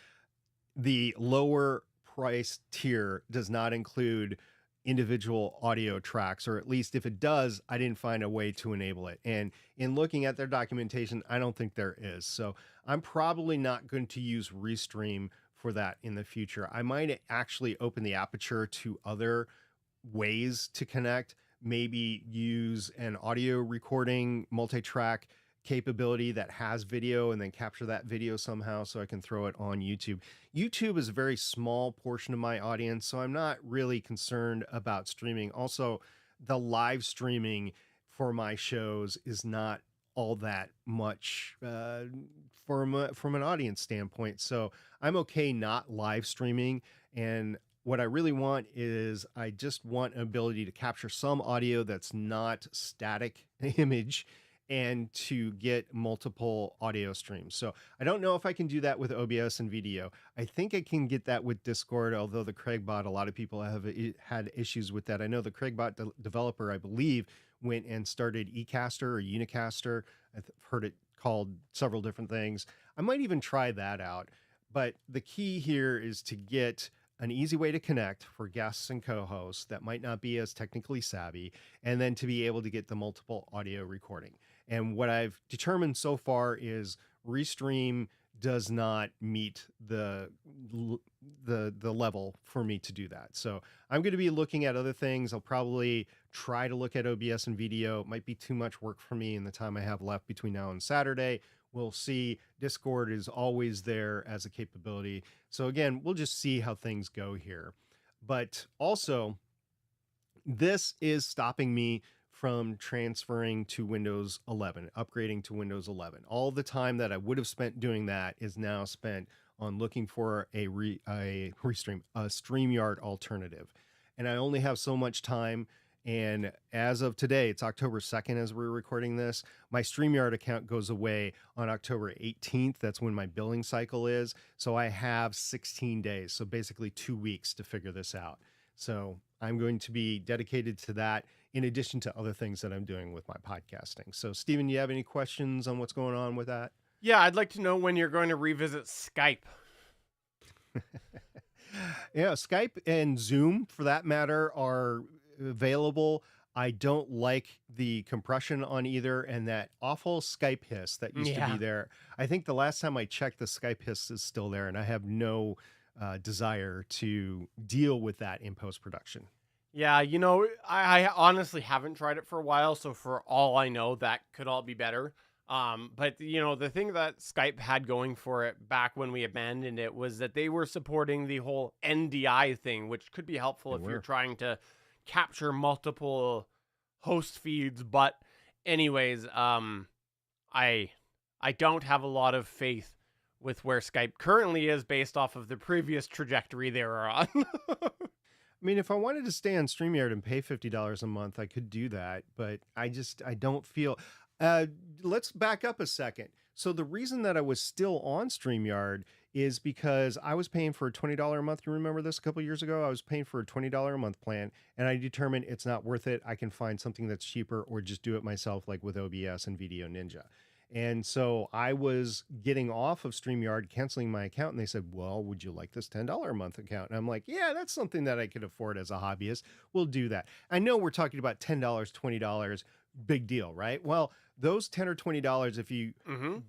the lower price tier does not include individual audio tracks, or at least if it does, I didn't find a way to enable it. And in looking at their documentation, I don't think there is. So I'm probably not going to use Restream for that in the future. I might actually open the aperture to other ways to connect, maybe use an audio recording multi-track capability that has video and then capture that video somehow so I can throw it on YouTube. YouTube is a very small portion of my audience, so I'm not really concerned about streaming. Also, the live streaming for my shows is not all that much from an audience standpoint. So I'm okay not live streaming. And what I really want is I just want an ability to capture some audio that's not static image and to get multiple audio streams. So I don't know if I can do that with OBS and video. I think I can get that with Discord, although the Craigbot, a lot of people have had issues with that. I know the Craigbot developer, I believe, went and started eCaster or Unicaster. I've heard it called several different things. I might even try that out. But the key here is to get an easy way to connect for guests and co-hosts that might not be as technically savvy, and then to be able to get the multiple audio recording. And what I've determined so far is Restream does not meet the level for me to do that. So I'm going to be looking at other things. I'll probably try to look at OBS and video. It might be too much work for me in the time I have left between now and Saturday. We'll see. Discord is always there as a capability. So again, we'll just see how things go here. But also, this is stopping me from transferring to Windows 11, upgrading to Windows 11. All the time that I would have spent doing that is now spent on looking for a StreamYard alternative. And I only have so much time. And as of today, it's October 2nd as we're recording this, my StreamYard account goes away on October 18th. That's when my billing cycle is. So I have 16 days, so basically 2 weeks to figure this out. So I'm going to be dedicated to that in addition to other things that I'm doing with my podcasting. So Stephen, do you have any questions on what's going on with that? Yeah, I'd like to know when you're going to revisit Skype. Yeah, Skype and Zoom, for that matter, are available. I don't like the compression on either, and that awful Skype hiss that used to be there. I think the last time I checked, the Skype hiss is still there, and I have no desire to deal with that in post-production. Yeah, you know, I honestly haven't tried it for a while, so for all I know, that could all be better. But, you know, the thing that Skype had going for it back when we abandoned it was that they were supporting the whole NDI thing, which could be helpful if you're trying to capture multiple host feeds. But anyways, I don't have a lot of faith with where Skype currently is based off of the previous trajectory they were on. I mean, if I wanted to stay on StreamYard and pay $50 a month, I could do that, but I don't feel... let's back up a second. So the reason that I was still on StreamYard is because I was paying for a $20 a month. You remember this a couple years ago? I was paying for a $20 a month plan, and I determined it's not worth it. I can find something that's cheaper or just do it myself, like with OBS and Video Ninja. And so I was getting off of StreamYard, canceling my account, and they said, well, would you like this $10 a month account? And I'm like, yeah, that's something that I could afford as a hobbyist. We'll do that. I know we're talking about $10, $20, big deal, right? Well, those $10 or $20, if you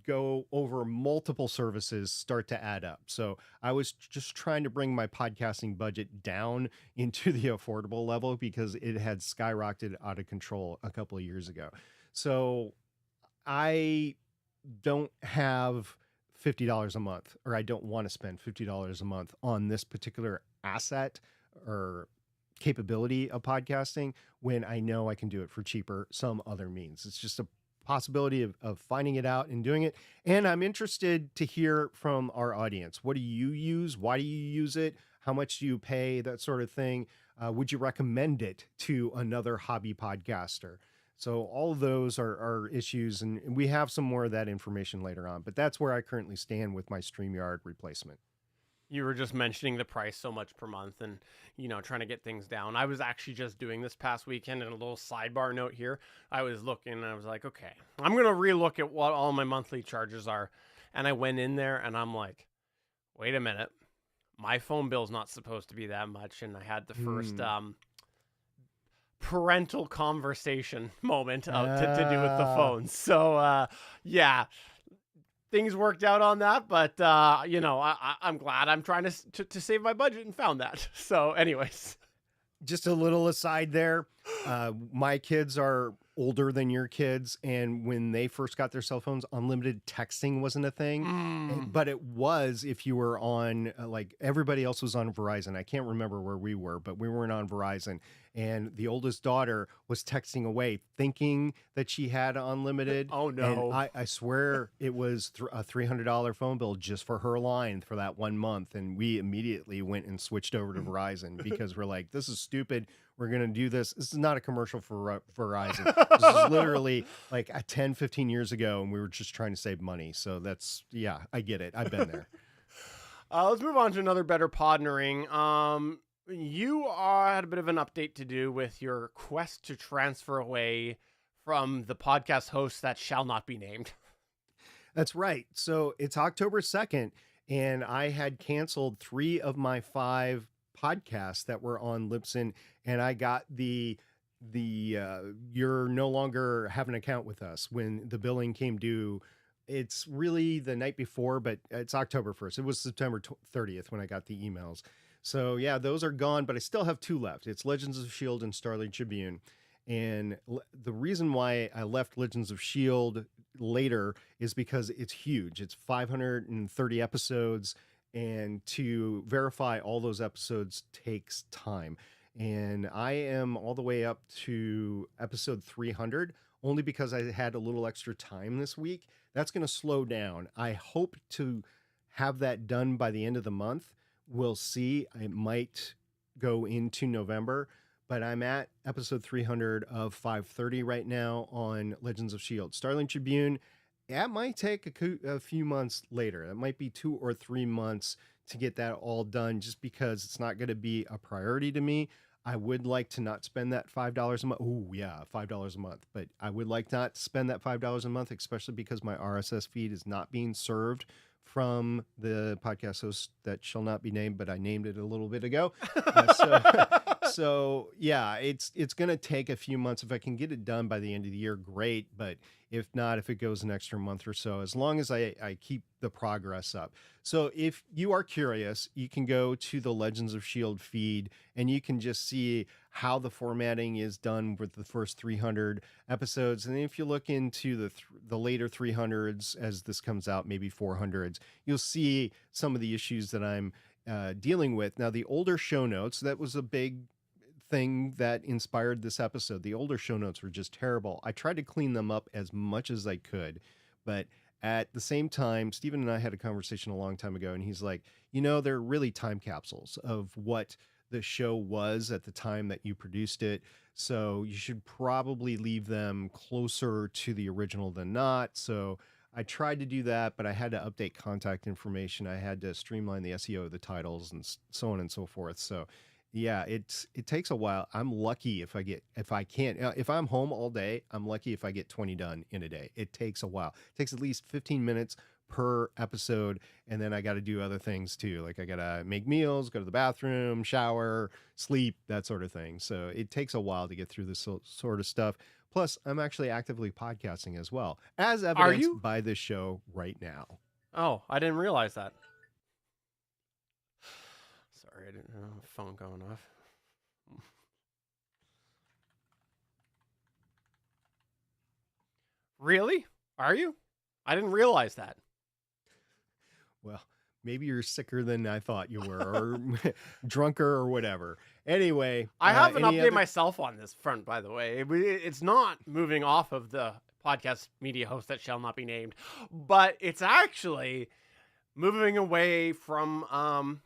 go over multiple services, start to add up. So I was just trying to bring my podcasting budget down into the affordable level because it had skyrocketed out of control a couple of years ago. So I don't have $50 a month, or I don't want to spend $50 a month on this particular asset or capability of podcasting when I know I can do it for cheaper some other means. It's just a possibility of finding it out and doing it. And I'm interested to hear from our audience. What do you use? Why do you use it? How much do you pay? That sort of thing. Would you recommend it to another hobby podcaster? So all of those are issues, and we have some more of that information later on. But that's where I currently stand with my StreamYard replacement. You were just mentioning the price so much per month and, trying to get things down. I was actually just doing this past weekend, and a little sidebar note here. I was looking and I was like, okay, I'm going to relook at what all my monthly charges are. And I went in there and I'm like, wait a minute. My phone bill's not supposed to be that much. And I had the first parental conversation moment to do with the phone. So, yeah. Things worked out on that, but I'm glad I'm trying to save my budget and found that. So, anyways, just a little aside there. My kids are older than your kids, and when they first got their cell phones, unlimited texting wasn't a thing, but it was if you were on like everybody else was on Verizon. I can't remember where we were, but we weren't on Verizon. And the oldest daughter was texting away thinking that she had unlimited. Oh, no. And I swear it was a $300 phone bill just for her line for that 1 month. And we immediately went and switched over to Verizon because we're like, this is stupid. We're going to do this. This is not a commercial for Verizon. This is literally like 10, 15 years ago, and we were just trying to save money. So that's, yeah, I get it. I've been there. Let's move on to another Better Podnering. You had a bit of an update to do with your quest to transfer away from the podcast host that shall not be named. That's right. So it's October 2nd, and I had canceled 3 of my 5 podcasts that were on Libsyn, and I got the you're no longer have an account with us when the billing came due. It's really the night before, but it's October 1st. It was September 30th when I got the emails. So yeah, those are gone, but I still have 2 left. It's Legends of S.H.I.E.L.D. and Starling Tribune. And the reason why I left Legends of S.H.I.E.L.D. later is because it's huge. It's 530 episodes, and to verify all those episodes takes time. And I am all the way up to episode 300, only because I had a little extra time this week. That's going to slow down. I hope to have that done by the end of the month. We'll see. It might go into November, but I'm at episode 300 of 530 right now on Legends of S.H.I.E.L.D. Starling Tribune, that might take a few months later. That might be 2 or 3 months to get that all done, just because it's not going to be a priority to me. I would like to not spend that $5 a month. Oh yeah, $5 a month. But I would like not to spend that $5 a month, especially because my RSS feed is not being served from the podcast host that shall not be named, but I named it a little bit ago. So yeah, it's going to take a few months. If I can get it done by the end of the year, great. But if not, if it goes an extra month or so, as long as I keep the progress up. So if you are curious, you can go to the Legends of S.H.I.E.L.D. feed, and you can just see how the formatting is done with the first 300 episodes. And if you look into the later 300s, as this comes out, maybe 400s, you'll see some of the issues that I'm dealing with. Now, the older show notes, that was a big thing that inspired this episode. The older show notes were just terrible. I tried to clean them up as much as I could, but at the same time, Stephen and I had a conversation a long time ago, and he's like, they're really time capsules of what the show was at the time that you produced it. So you should probably leave them closer to the original than not. So I tried to do that, but I had to update contact information. I had to streamline the SEO of the titles and so on and so forth. So Yeah, it takes a while. I'm lucky if I can't if I'm home all day, I'm lucky if I get 20 done in a day. It takes a while. It takes at least 15 minutes per episode, and then I got to do other things too. Like I got to make meals, go to the bathroom, shower, sleep, that sort of thing. So it takes a while to get through this sort of stuff. Plus, I'm actually actively podcasting as well, as Are evidenced you? by this show right now. Oh, I didn't realize that. Sorry, I didn't know. Phone going off. Really? Are you? I didn't realize that. Well, maybe you're sicker than I thought you were, or drunker, or whatever. Anyway, I haven't any updated other- myself on this front, by the way. It's not moving off of the podcast media host that shall not be named, but it's actually moving away from,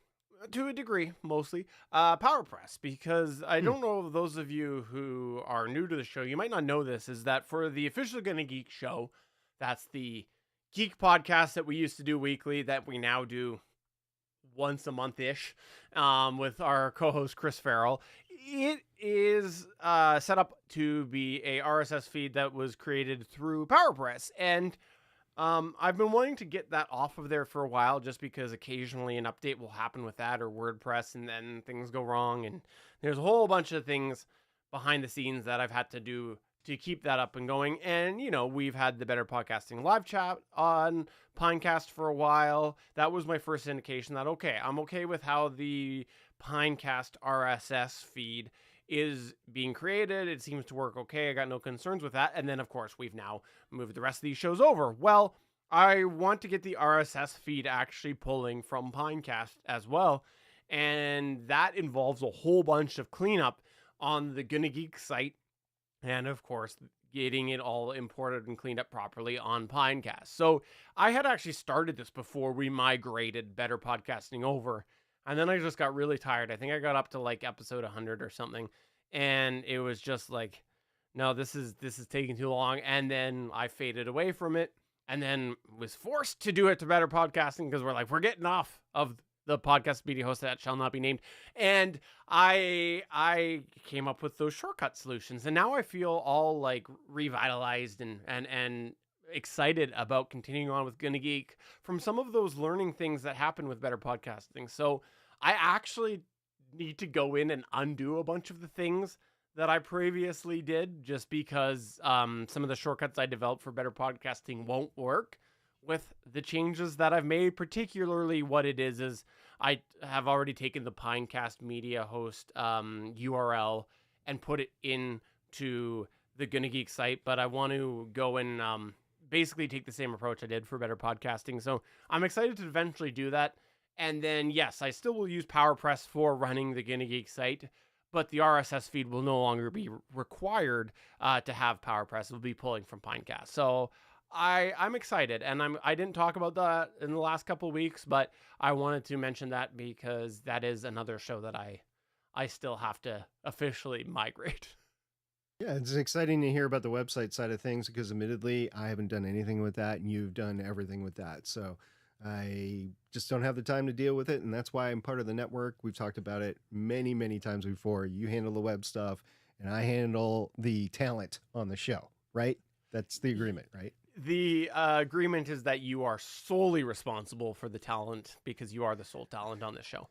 to a degree, mostly, PowerPress, because I don't know if those of you who are new to the show, you might not know this, is that for the official Gonna Geek show, that's the geek podcast that we used to do weekly that we now do once a month-ish, with our co-host Chris Farrell. It is set up to be a RSS feed that was created through PowerPress, and I've been wanting to get that off of there for a while, just because occasionally an update will happen with that or WordPress, and then things go wrong, and there's a whole bunch of things behind the scenes that I've had to do to keep that up and going. And, you know, we've had the Better Podcasting live chat on Pinecast for a while. That was my first indication that, okay, I'm okay with how the Pinecast RSS feed is being created. It seems to work okay. I got no concerns with that. And then, of course, we've now moved the rest of these shows over. Well, I want to get the RSS feed actually pulling from Pinecast as well. And that involves a whole bunch of cleanup on the Gonna Geek site. And of course, getting it all imported and cleaned up properly on Pinecast. So I had actually started this before we migrated Better Podcasting over. And then I just got really tired. I think I got up to like episode 100 or something. And it was just like, no, this is taking too long. And then I faded away from it, and then was forced to do it to Better Podcasting because we're like, we're getting off of the podcast media host that shall not be named. And I came up with those shortcut solutions, and now I feel all like revitalized and excited about continuing on with Gonna Geek from some of those learning things that happen with Better Podcasting. So I actually need to go in and undo a bunch of the things that I previously did, just because some of the shortcuts I developed for Better Podcasting won't work with the changes that I've made. Particularly what it is I have already taken the Pinecast media host URL and put it into the Gonna Geek site, but I want to go and basically take the same approach I did for Better Podcasting. So I'm excited to eventually do that. And then, yes, I still will use PowerPress for running the Gonna Geek site, but the RSS feed will no longer be required to have PowerPress. It will be pulling from Pinecast. So I'm excited, and I didn't talk about that in the last couple of weeks, but I wanted to mention that because that is another show that I still have to officially migrate. Yeah, it's exciting to hear about the website side of things, because admittedly, I haven't done anything with that, and you've done everything with that. So I just don't have the time to deal with it, and that's why I'm part of the network. We've talked about it many, many times before. You handle the web stuff, and I handle the talent on the show, right? That's the agreement, right? The agreement is that you are solely responsible for the talent because you are the sole talent on this show.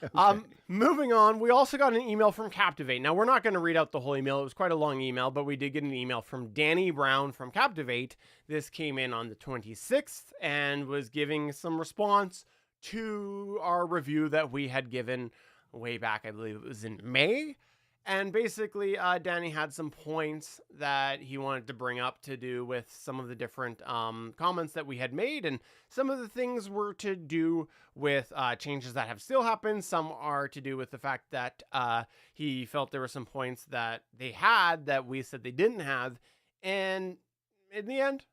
Okay. Moving on, we also got an email from Captivate. Now, we're not going to read out the whole email. It was quite a long email, but we did get an email from Danny Brown from Captivate. This came in on the 26th and was giving some response to our review that we had given way back, I believe it was in May. And basically, Danny had some points that he wanted to bring up to do with some of the different comments that we had made. And some of the things were to do with changes that have still happened. Some are to do with the fact that he felt there were some points that they had that we said they didn't have. And in the end,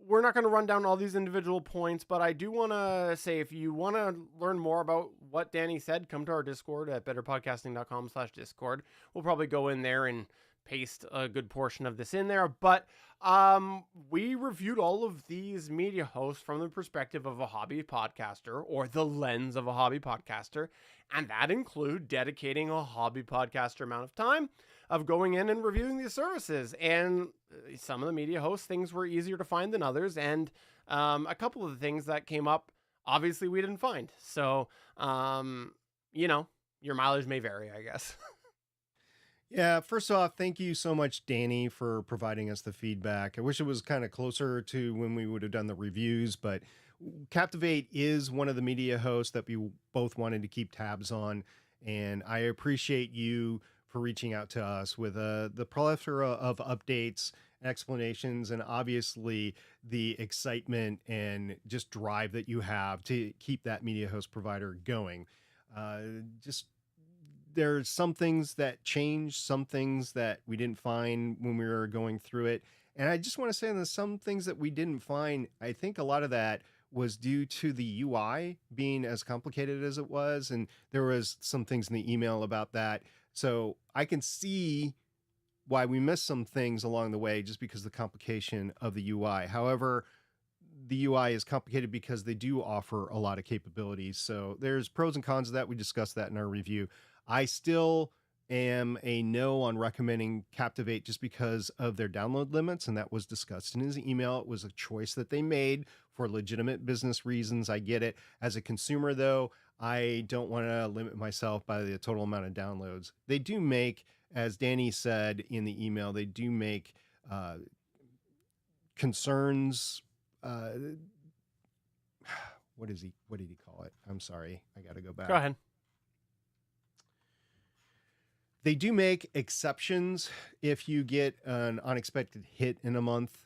we're not going to run down all these individual points, but I do want to say, if you want to learn more about what Danny said, come to our Discord at betterpodcasting.com/Discord. We'll probably go in there and paste a good portion of this in there. But we reviewed all of these media hosts from the perspective of a hobby podcaster, or the lens of a hobby podcaster. And that include dedicating a hobby podcaster amount of time of going in and reviewing these services. And some of the media hosts, things were easier to find than others. And a couple of the things that came up, obviously we didn't find. So, your mileage may vary, I guess. Yeah, first off, thank you so much, Danny, for providing us the feedback. I wish it was kind of closer to when we would have done the reviews, but Captivate is one of the media hosts that we both wanted to keep tabs on, and I appreciate you for reaching out to us with the plethora of updates, explanations, and obviously the excitement and just drive that you have to keep that media host provider going. There's some things that changed, some things that we didn't find when we were going through it. And I just want to say that some things that we didn't find, I think a lot of that was due to the UI being as complicated as it was. And there was some things in the email about that. So I can see why we missed some things along the way just because of the complication of the UI. However, the UI is complicated because they do offer a lot of capabilities. So there's pros and cons of that. We discussed that in our review. I still am a no on recommending Captivate just because of their download limits, and that was discussed in his email. It was a choice that they made for legitimate business reasons. I get it. As a consumer, though, I don't want to limit myself by the total amount of downloads. They do make, as Danny said in the email, they do make concerns. What did he call it? I'm sorry. I got to go back. Go ahead. They do make exceptions if you get an unexpected hit in a month,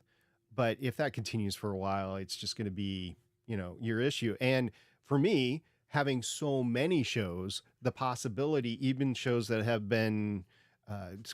but if that continues for a while, it's just going to be, your issue. And for me, having so many shows, the possibility, even shows that have been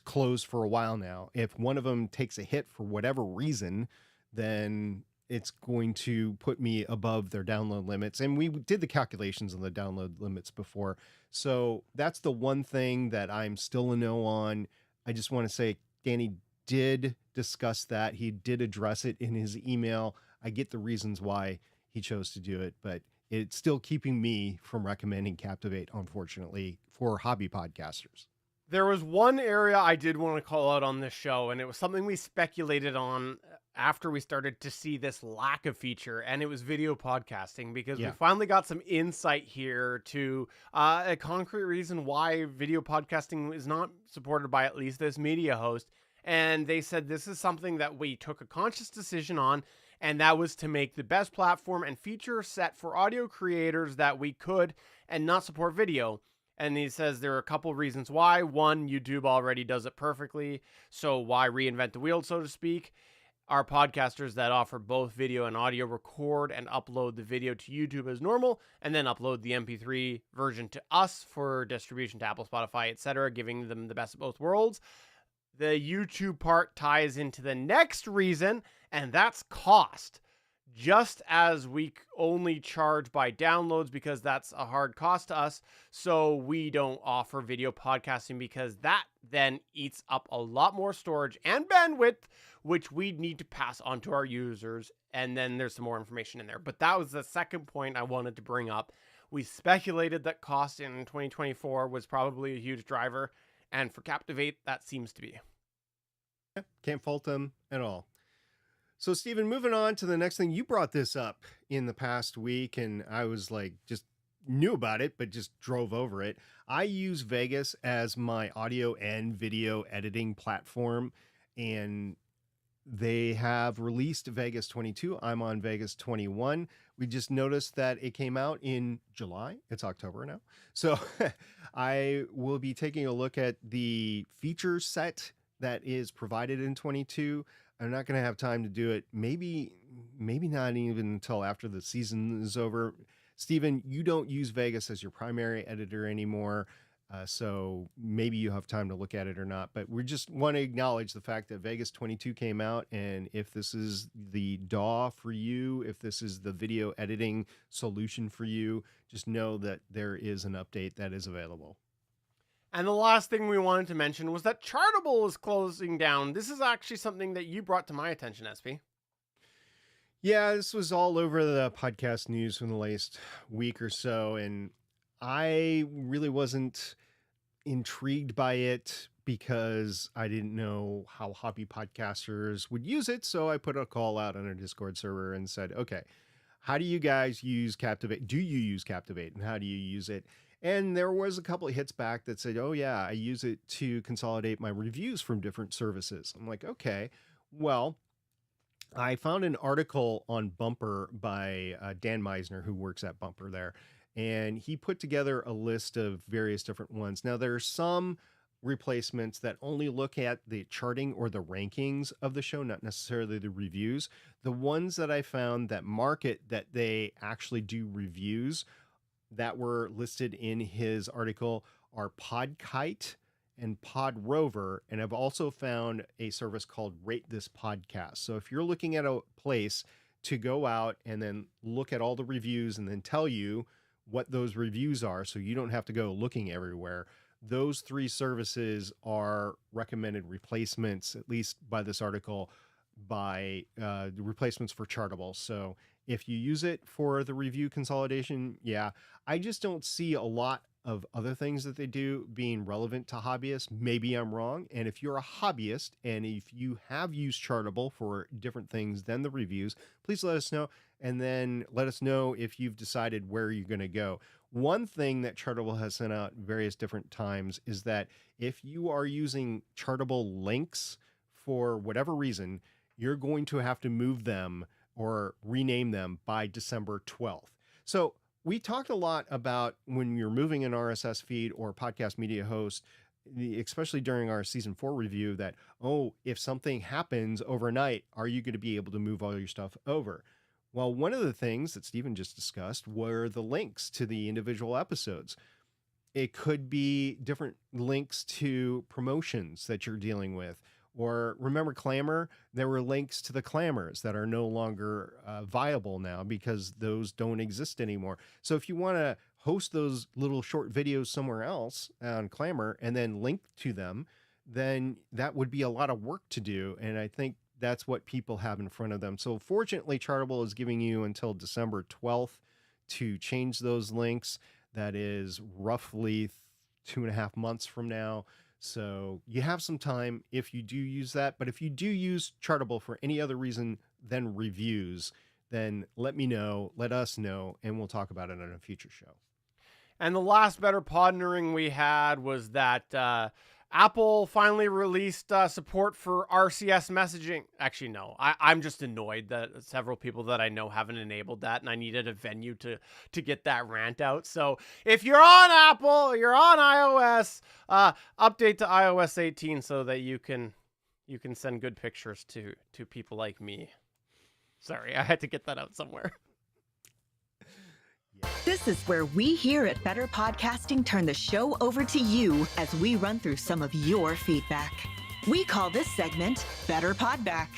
closed for a while now, if one of them takes a hit for whatever reason, then it's going to put me above their download limits. And we did the calculations on the download limits before. So that's the one thing that I'm still a no on. I just want to say Danny did discuss that. He did address it in his email. I get the reasons why he chose to do it, but it's still keeping me from recommending Captivate, unfortunately, for hobby podcasters. There was one area I did want to call out on this show, and it was something we speculated on after we started to see this lack of feature, and it was video podcasting, because we finally got some insight here to a concrete reason why video podcasting is not supported by at least this media host. And they said this is something that we took a conscious decision on, and that was to make the best platform and feature set for audio creators that we could and not support video. And he says there are a couple reasons why. One, YouTube already does it perfectly, so why reinvent the wheel, so to speak? Our podcasters that offer both video and audio record and upload the video to YouTube as normal, and then upload the MP3 version to us for distribution to Apple, Spotify, etc., giving them the best of both worlds. The YouTube part ties into the next reason, and that's cost. Just as we only charge by downloads because that's a hard cost to us, so we don't offer video podcasting because that then eats up a lot more storage and bandwidth, which we need to pass on to our users. And then there's some more information in there. But that was the second point I wanted to bring up. We speculated that cost in 2024 was probably a huge driver, and for Captivate, that seems to be. Can't fault them at all. So, Stephen, moving on to the next thing, you brought this up in the past week, and I was like, just knew about it, but just drove over it. I use Vegas as my audio and video editing platform, and they have released Vegas 22. I'm on Vegas 21. We just noticed that it came out in July. It's October now. So I will be taking a look at the feature set that is provided in 22. I'm not going to have time to do it. Maybe not even until after the season is over. Stephen, you don't use Vegas as your primary editor anymore. So maybe you have time to look at it or not, but we just want to acknowledge the fact that Vegas 22 came out. And if this is the DAW for you, if this is the video editing solution for you, just know that there is an update that is available. And the last thing we wanted to mention was that Chartable is closing down. This is actually something that you brought to my attention, SP. Yeah, this was all over the podcast news from the last week or so, and I really wasn't intrigued by it because I didn't know how hobby podcasters would use it. So I put a call out on a Discord server and said, okay, how do you guys use Captivate? Do you use Captivate, and how do you use it? And there was a couple of hits back that said, oh yeah, I use it to consolidate my reviews from different services. I'm like, okay, well, I found an article on Bumper by Dan Meisner, who works at Bumper there, and he put together a list of various different ones. Now, there are some replacements that only look at the charting or the rankings of the show, not necessarily the reviews. The ones that I found that market that they actually do reviews that were listed in his article are Podkite and Podrover, and I've also found a service called Rate This Podcast. So if you're looking at a place to go out and then look at all the reviews and then tell you what those reviews are, so you don't have to go looking everywhere, those three services are recommended replacements, at least by this article, by the replacements for Chartable. So if you use it for the review consolidation, yeah, I just don't see a lot of other things that they do being relevant to hobbyists. Maybe I'm wrong. And if you're a hobbyist and if you have used Chartable for different things than the reviews, please let us know. And then let us know if you've decided where you're going to go. One thing that Chartable has sent out various different times is that if you are using Chartable links for whatever reason, you're going to have to move them or rename them by December 12th. So we talked a lot about when you're moving an RSS feed or podcast media host, especially during our season 4 review, that, oh, if something happens overnight, are you going to be able to move all your stuff over? Well, one of the things that Stephen just discussed were the links to the individual episodes. It could be different links to promotions that you're dealing with. Or remember Clamor? There were links to the Clamors that are no longer viable now because those don't exist anymore. So if you want to host those little short videos somewhere else on Clamor and then link to them, then that would be a lot of work to do. And I think that's what people have in front of them. So fortunately, Chartable is giving you until December 12th to change those links. That is roughly 2.5 months from now. So you have some time if you do use that. But if you do use Chartable for any other reason than reviews, then let me know, let us know, and we'll talk about it on a future show. And the last better pondering we had was that Apple finally released support for RCS messaging. Actually, no, I'm just annoyed that several people that I know haven't enabled that, and I needed a venue to get that rant out. So if you're on Apple, you're on iOS, update to iOS 18 so that you can send good pictures to people like me. Sorry, I had to get that out somewhere. This is where we here at Better Podcasting turn the show over to you as we run through some of your feedback. We call this segment Better Podback.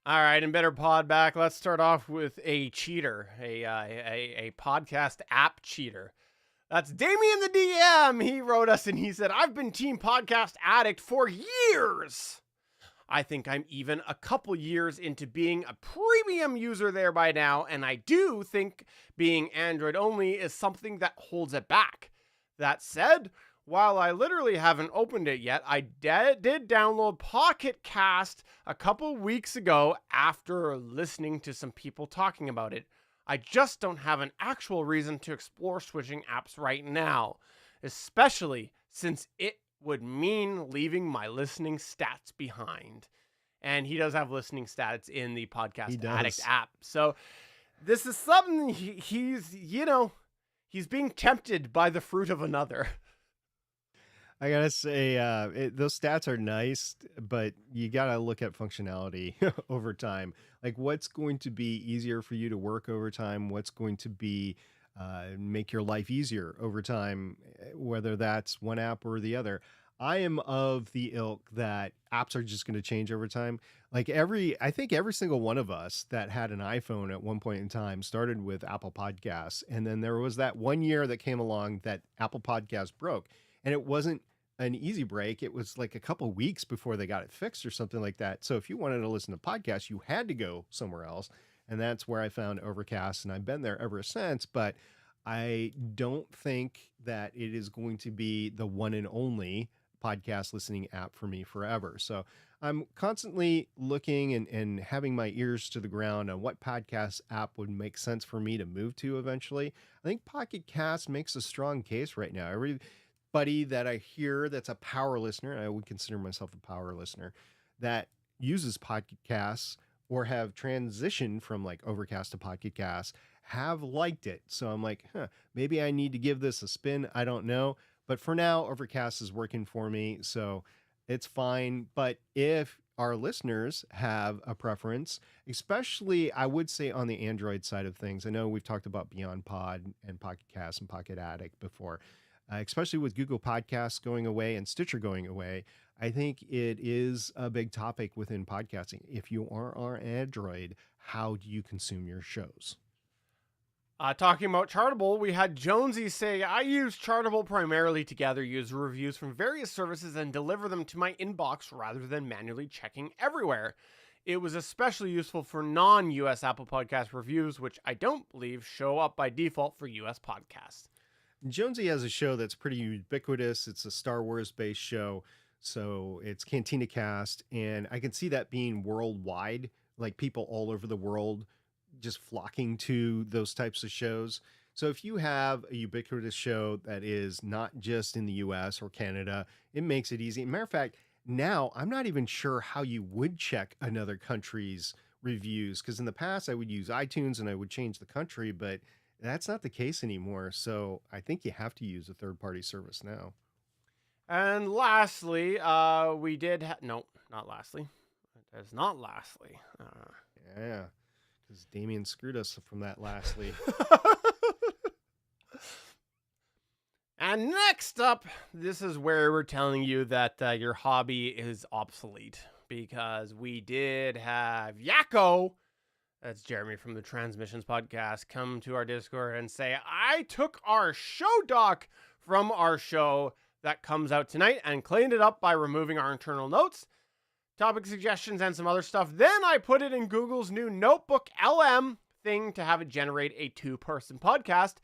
All right, in Better Podback, let's start off with a cheater, a podcast app cheater. That's Damien the DM. He wrote us and he said, I've been Team Podcast Addict for years. I think I'm even a couple years into being a premium user there by now, and I do think being Android only is something that holds it back. That said, while I literally haven't opened it yet, I did download Pocket Cast a couple weeks ago after listening to some people talking about it. I just don't have an actual reason to explore switching apps right now, especially since it would mean leaving my listening stats behind. And he does have listening stats in the Podcast Addict app. So this is something he's being tempted by the fruit of another. I gotta say, those stats are nice, but you gotta look at functionality over time. Like, what's going to be easier for you to work over time? What's going to be make your life easier over time, whether that's one app or the other. I am of the ilk that apps are just going to change over time. Like I think every single one of us that had an iPhone at one point in time started with Apple Podcasts. And then there was that one year that came along that Apple Podcasts broke. And it wasn't an easy break. It was like a couple weeks before they got it fixed or something like that. So if you wanted to listen to podcasts, you had to go somewhere else. And that's where I found Overcast. And I've been there ever since. But I don't think that it is going to be the one and only podcast listening app for me forever. So I'm constantly looking and having my ears to the ground on what podcast app would make sense for me to move to eventually. I think Pocket Cast makes a strong case right now. Everybody that I hear that's a power listener, and I would consider myself a power listener, that uses Pocket Casts or have transitioned from like Overcast to Pocket Cast have liked it. So I'm like, maybe I need to give this a spin. I don't know. But for now, Overcast is working for me, so it's fine. But if our listeners have a preference, especially I would say on the Android side of things, I know we've talked about Beyond Pod and Pocket Cast and Pocket Addict before, especially with Google Podcasts going away and Stitcher going away. I think it is a big topic within podcasting. If you are on Android, how do you consume your shows? Talking about Chartable, we had Jonesy say, I use Chartable primarily to gather user reviews from various services and deliver them to my inbox rather than manually checking everywhere. It was especially useful for non-US Apple Podcast reviews, which I don't believe show up by default for US podcasts. Jonesy has a show that's pretty ubiquitous. It's a Star Wars-based show, so it's Cantina Cast, and I can see that being worldwide, like people all over the world just flocking to those types of shows. So if you have a ubiquitous show that is not just in the US or Canada, it makes it easy. Matter of fact, now I'm not even sure how you would check another country's reviews, because in the past I would use iTunes and I would change the country, but that's not the case anymore. So I think you have to use a third-party service now. And lastly, we did no, not lastly. That's not lastly. Yeah. Because Damien screwed us from that lastly. And next up, this is where we're telling you that your hobby is obsolete. Because we did have Yakko, that's Jeremy from the Transmissions Podcast, come to our Discord and say, I took our show doc from our show that comes out tonight and cleaned it up by removing our internal notes, topic suggestions, and some other stuff. Then I put it in Google's new Notebook LM thing to have it generate a 2-person podcast.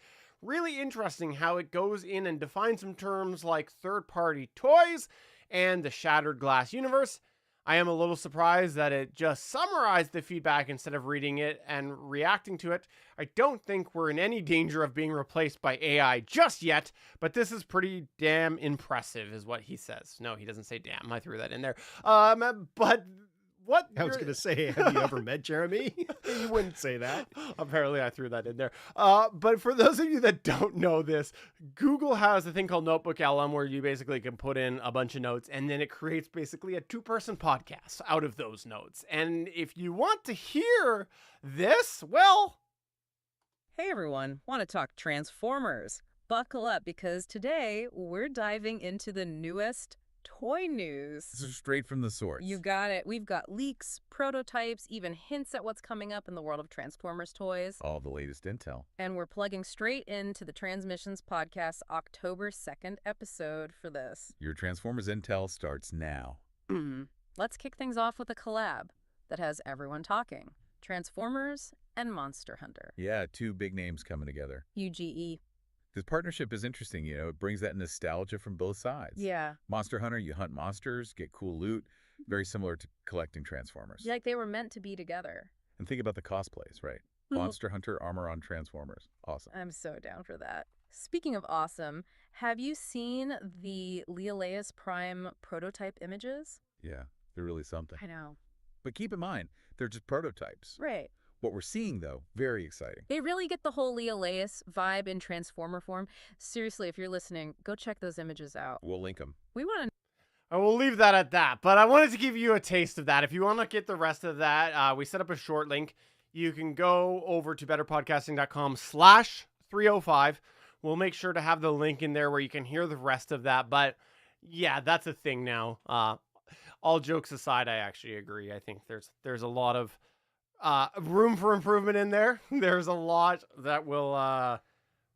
Really interesting how it goes in and defines some terms like third-party toys and the Shattered Glass Universe. I am a little surprised that it just summarized the feedback instead of reading it and reacting to it. I don't think we're in any danger of being replaced by AI just yet, but this is pretty damn impressive is what he says. No, he doesn't say damn. I threw that in there. But what? I was going to say, have you ever met Jeremy? You wouldn't say that. Apparently I threw that in there. But for those of you that don't know this, Google has a thing called Notebook LM where you basically can put in a bunch of notes and then it creates basically a 2-person podcast out of those notes. And if you want to hear this, well... Hey everyone, want to talk Transformers? Buckle up because today we're diving into the newest toy news. This is straight from the source. You got it. We've got leaks, prototypes, even hints at what's coming up in the world of Transformers toys. All the latest intel. And we're plugging straight into the Transmissions Podcast October 2nd episode for this. Your Transformers intel starts now. Let's kick things off with a collab that has everyone talking. Transformers and Monster Hunter. Yeah, 2 big names coming together. UGE. This partnership is interesting, you know, it brings that nostalgia from both sides. Yeah. Monster Hunter, you hunt monsters, get cool loot, very similar to collecting Transformers. Like they were meant to be together. And think about the cosplays, right? Monster Hunter armor on Transformers. Awesome. I'm so down for that. Speaking of awesome, have you seen the Leoleus Prime prototype images? Yeah, they're really something. I know. But keep in mind, they're just prototypes. Right. What we're seeing, though, very exciting. They really get the whole Leoleus vibe in Transformer form. Seriously, if you're listening, go check those images out. We'll link them. We want to... I will leave that at that, but I wanted to give you a taste of that. If you want to get the rest of that, we set up a short link. You can go over to betterpodcasting.com/305. We'll make sure to have the link in there where you can hear the rest of that, but Yeah, that's a thing now. All jokes aside, I actually agree. I think there's a lot of room for improvement in there. There's a lot that will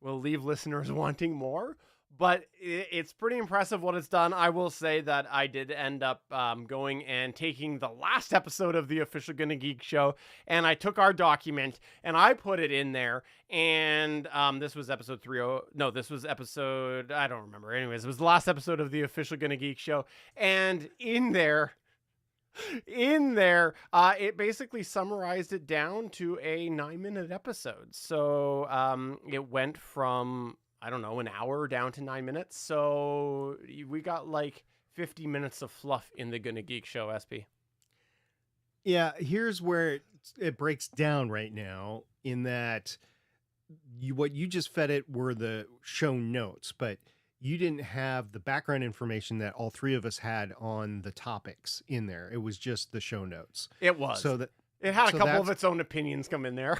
leave listeners wanting more, but it's pretty impressive what it's done. I will say that I did end up going and taking the last episode of the official Gonna Geek show, and I took our document and I put it in there. And this was episode 30. No, this was episode, I don't remember. Anyways, it was the last episode of the official Gonna Geek show, and in there, it basically summarized it down to a 9-minute episode. So it went from, I don't know, an hour down to 9 minutes. So we got like 50 minutes of fluff in the Gonna Geek show, SP. Yeah, here's where it breaks down right now, in that what you just fed it were the show notes, but you didn't have the background information that all three of us had on the topics in there. It was just the show notes. It was. So that it had a so couple of that's- its own opinions come in there.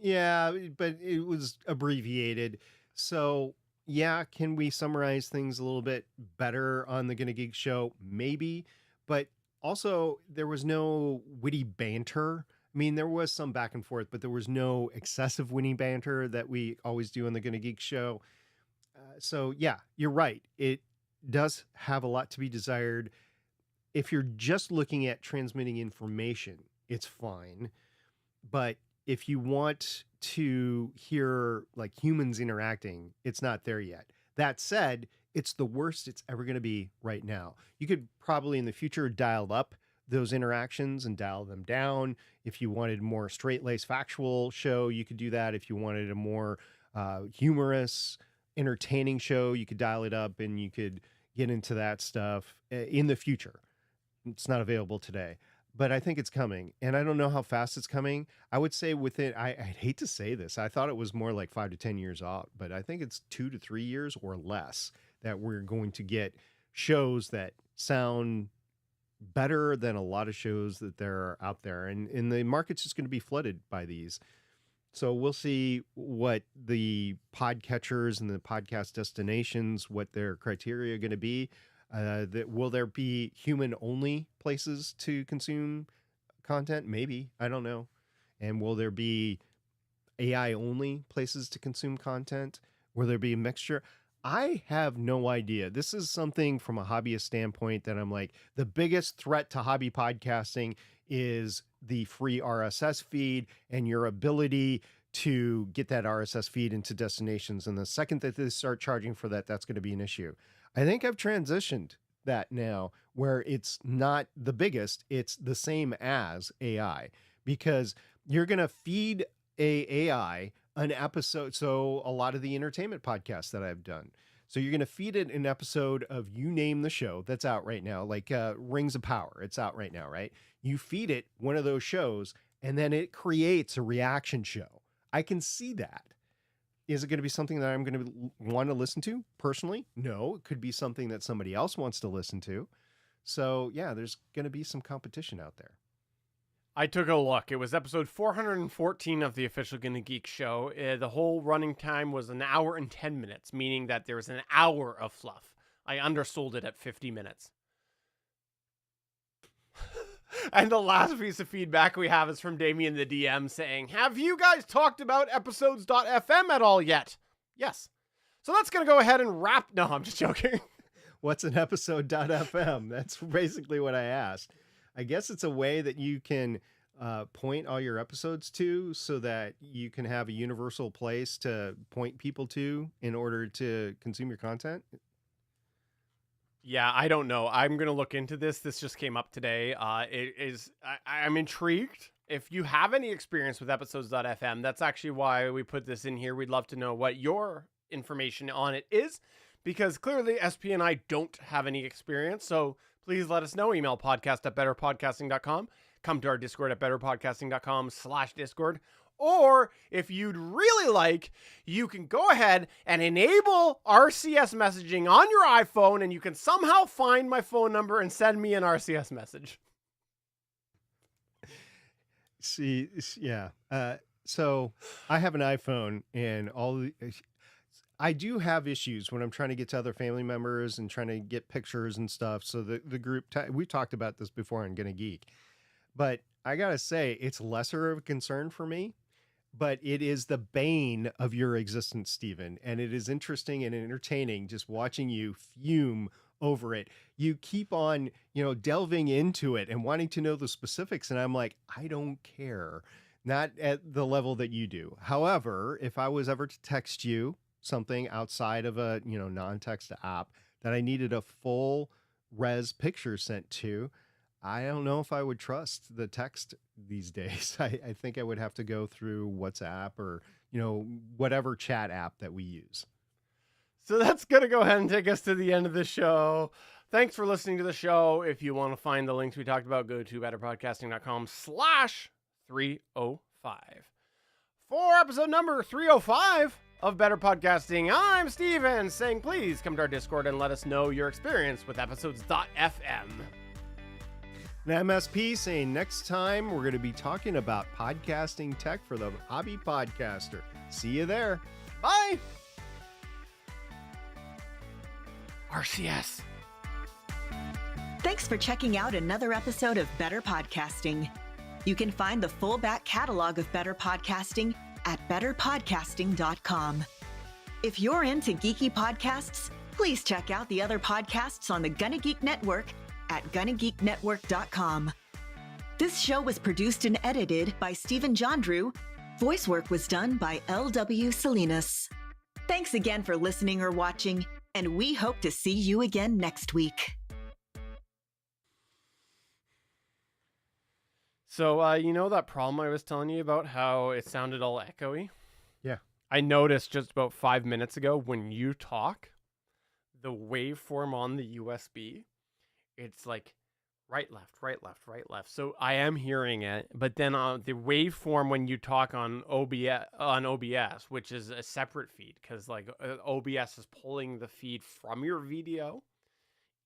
Yeah, but it was abbreviated. So yeah, can we summarize things a little bit better on the Gonna Geek show? Maybe, but also there was no witty banter. I mean, there was some back and forth, but there was no excessive witty banter that we always do on the Gonna Geek show. So yeah, you're right. It does have a lot to be desired. If you're just looking at transmitting information, it's fine. But if you want to hear like humans interacting, it's not there yet. That said, it's the worst it's ever going to be right now. You could probably in the future dial up those interactions and dial them down. If you wanted more straight-laced factual show, you could do that. If you wanted a more humorous, entertaining show, you could dial it up and you could get into that stuff in the future. It's not available today, but I think it's coming, and I don't know how fast it's coming. I would say within, I'd hate to say this, I thought it was more like 5 to 10 years out, but I think it's 2 to 3 years or less that we're going to get shows that sound better than a lot of shows that there are out there, and the market's just going to be flooded by these. So we'll see what the podcatchers and the podcast destinations, what their criteria are going to be. Will there be human-only places to consume content? Maybe. I don't know. And will there be AI-only places to consume content? Will there be a mixture? I have no idea. This is something from a hobbyist standpoint that I'm like, the biggest threat to hobby podcasting is the free RSS feed and your ability to get that RSS feed into destinations. And the second that they start charging for that, that's going to be an issue. I think I've transitioned that now where it's not the biggest, it's the same as AI, because you're going to feed AI an episode. So a lot of the entertainment podcasts that I've done. So you're going to feed it an episode of You Name the Show that's out right now, like Rings of Power. It's out right now, right? You feed it one of those shows and then it creates a reaction show. I can see that. Is it going to be something that I'm going to want to listen to personally? No, it could be something that somebody else wants to listen to. So yeah, there's going to be some competition out there. I took a look. It was episode 414 of the official Gonna Geek show. The whole running time was an hour and 10 minutes, meaning that there was an hour of fluff. I undersold it at 50 minutes. And the last piece of feedback we have is from Damien the DM saying, have you guys talked about episodes.fm at all yet? Yes. So that's going to go ahead and wrap. No, I'm just joking. What's an episode.fm? That's basically what I asked. I guess it's a way that you can point all your episodes to so that you can have a universal place to point people to in order to consume your content. Yeah, I don't know. I'm going to look into this. This just came up today. I'm intrigued. If you have any experience with episodes.fm, that's actually why we put this in here. We'd love to know what your information on it is, because clearly SP and I don't have any experience. So please let us know. Email podcast@betterpodcasting.com. Come to our Discord at betterpodcasting.com/Discord. Or if you'd really like, you can go ahead and enable RCS messaging on your iPhone, and you can somehow find my phone number and send me an RCS message. See, yeah. So I have an iPhone, and I do have issues when I'm trying to get to other family members and trying to get pictures and stuff. So the group, we've talked about this before on Gonna Geek, but I gotta say it's lesser of a concern for me, but it is the bane of your existence, Stephen. And it is interesting and entertaining just watching you fume over it. You keep on, delving into it and wanting to know the specifics. And I'm like, I don't care. Not at the level that you do. However, if I was ever to text you something outside of a, non-text app that I needed a full res picture sent to, I don't know if I would trust the text these days. I think I would have to go through WhatsApp or, whatever chat app that we use. So that's going to go ahead and take us to the end of the show. Thanks for listening to the show. If you want to find the links we talked about, go to betterpodcasting.com/305. For episode number 305 of Better Podcasting, I'm Steven saying please come to our Discord and let us know your experience with episodes.fm. And MSP saying next time we're going to be talking about podcasting tech for the hobby podcaster. See you there. Bye. RCS. Thanks for checking out another episode of Better Podcasting. You can find the full back catalog of Better Podcasting at betterpodcasting.com. If you're into geeky podcasts, please check out the other podcasts on the Gonna Geek Network at GonnaGeekNetwork.com. This show was produced and edited by Stephen Jondrew. Voice work was done by L.W. Salinas. Thanks again for listening or watching, and we hope to see you again next week. So, that problem I was telling you about, how it sounded all echoey? Yeah. I noticed just about 5 minutes ago when you talk, the waveform on the USB, it's like right, left, right, left, right, left. So I am hearing it, but then the waveform when you talk on OBS, which is a separate feed, because like OBS is pulling the feed from your video.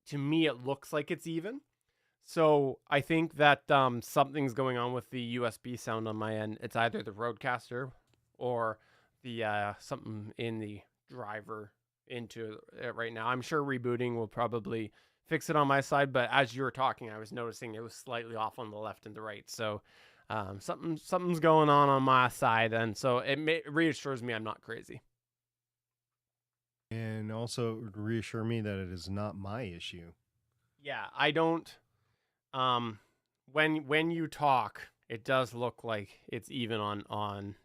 To me, it looks like it's even. So I think that something's going on with the USB sound on my end. It's either the Rodecaster or the something in the driver into it right now. I'm sure rebooting will probably fix it on my side, but as you were talking, I was noticing it was slightly off on the left and the right. So something's going on my side, and so it reassures me I'm not crazy. And also reassure me that it is not my issue. Yeah, I don't. When you talk, it does look like it's even on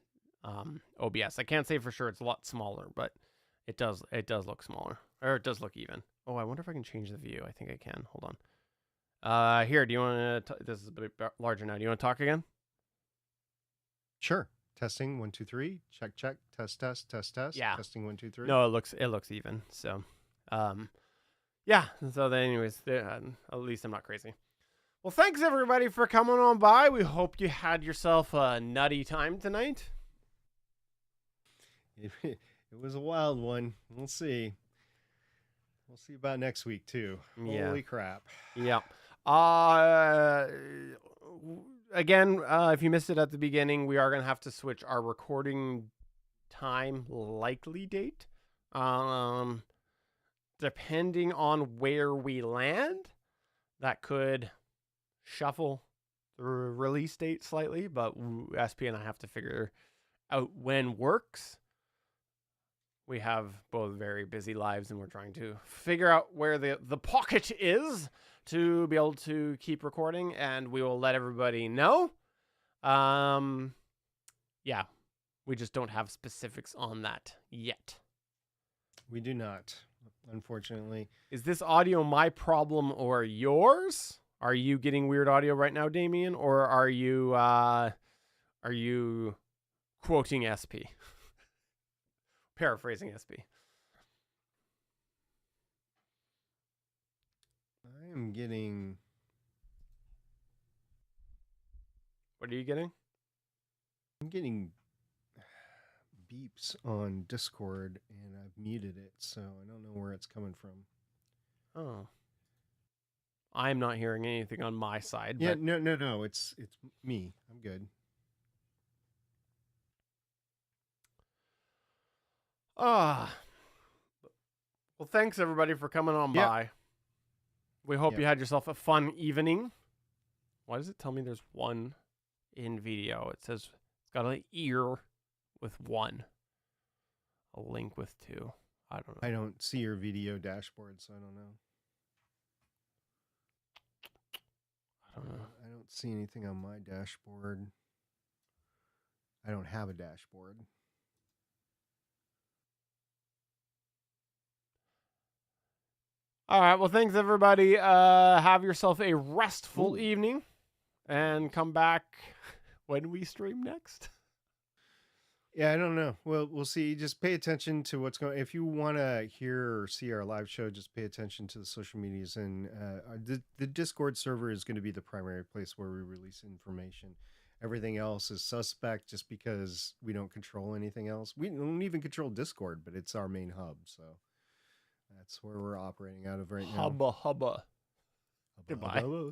OBS. I can't say for sure it's a lot smaller, but it does look smaller, or it does look even. Oh, I wonder if I can change the view. I think I can. Hold on. Here, do you want to? This is a bit larger now. Do you want to talk again? Sure. Testing 1 2 3. Check. Test. Yeah. Testing 1 2 3. No, it looks even. So, yeah. So then, anyways, at least I'm not crazy. Well, thanks everybody for coming on by. We hope you had yourself a nutty time tonight. It was a wild one. We'll see. We'll see about next week too. Yeah. Holy crap. Yeah. Again, if you missed it at the beginning, we are going to have to switch our recording time likely date. Depending on where we land, that could shuffle the release date slightly, but SP and I have to figure out when works. We have both very busy lives, and we're trying to figure out where the pocket is to be able to keep recording, and we will let everybody know. Yeah, we just don't have specifics on that yet. We do not, unfortunately. Is this audio my problem or yours? Are you getting weird audio right now, Damien, or are you quoting SP? Paraphrasing SP. I am getting... What are you getting? I'm getting beeps on Discord, and I've muted it, so I don't know where it's coming from. Oh. I'm not hearing anything on my side. Yeah, but... no. It's me. I'm good. Well, thanks everybody for coming on Yep. by. We hope Yep. you had yourself a fun evening. Why does it tell me there's one in video? It says it's got an ear with one, a link with two. I don't know. I don't see your video dashboard, so I don't know. I don't know. I don't see anything on my dashboard. I don't have a dashboard. All right. Well, thanks everybody. Have yourself a restful Ooh. evening, and come back when we stream next. Yeah, I don't know. Well, we'll see. Just pay attention to what's going. If you want to hear or see our live show, just pay attention to the social medias, and the Discord server is going to be the primary place where we release information. Everything else is suspect, just because we don't control anything else. We don't even control Discord, but it's our main hub, so that's where we're operating out of right now. Hubba hubba. Hubba, Goodbye. hubba.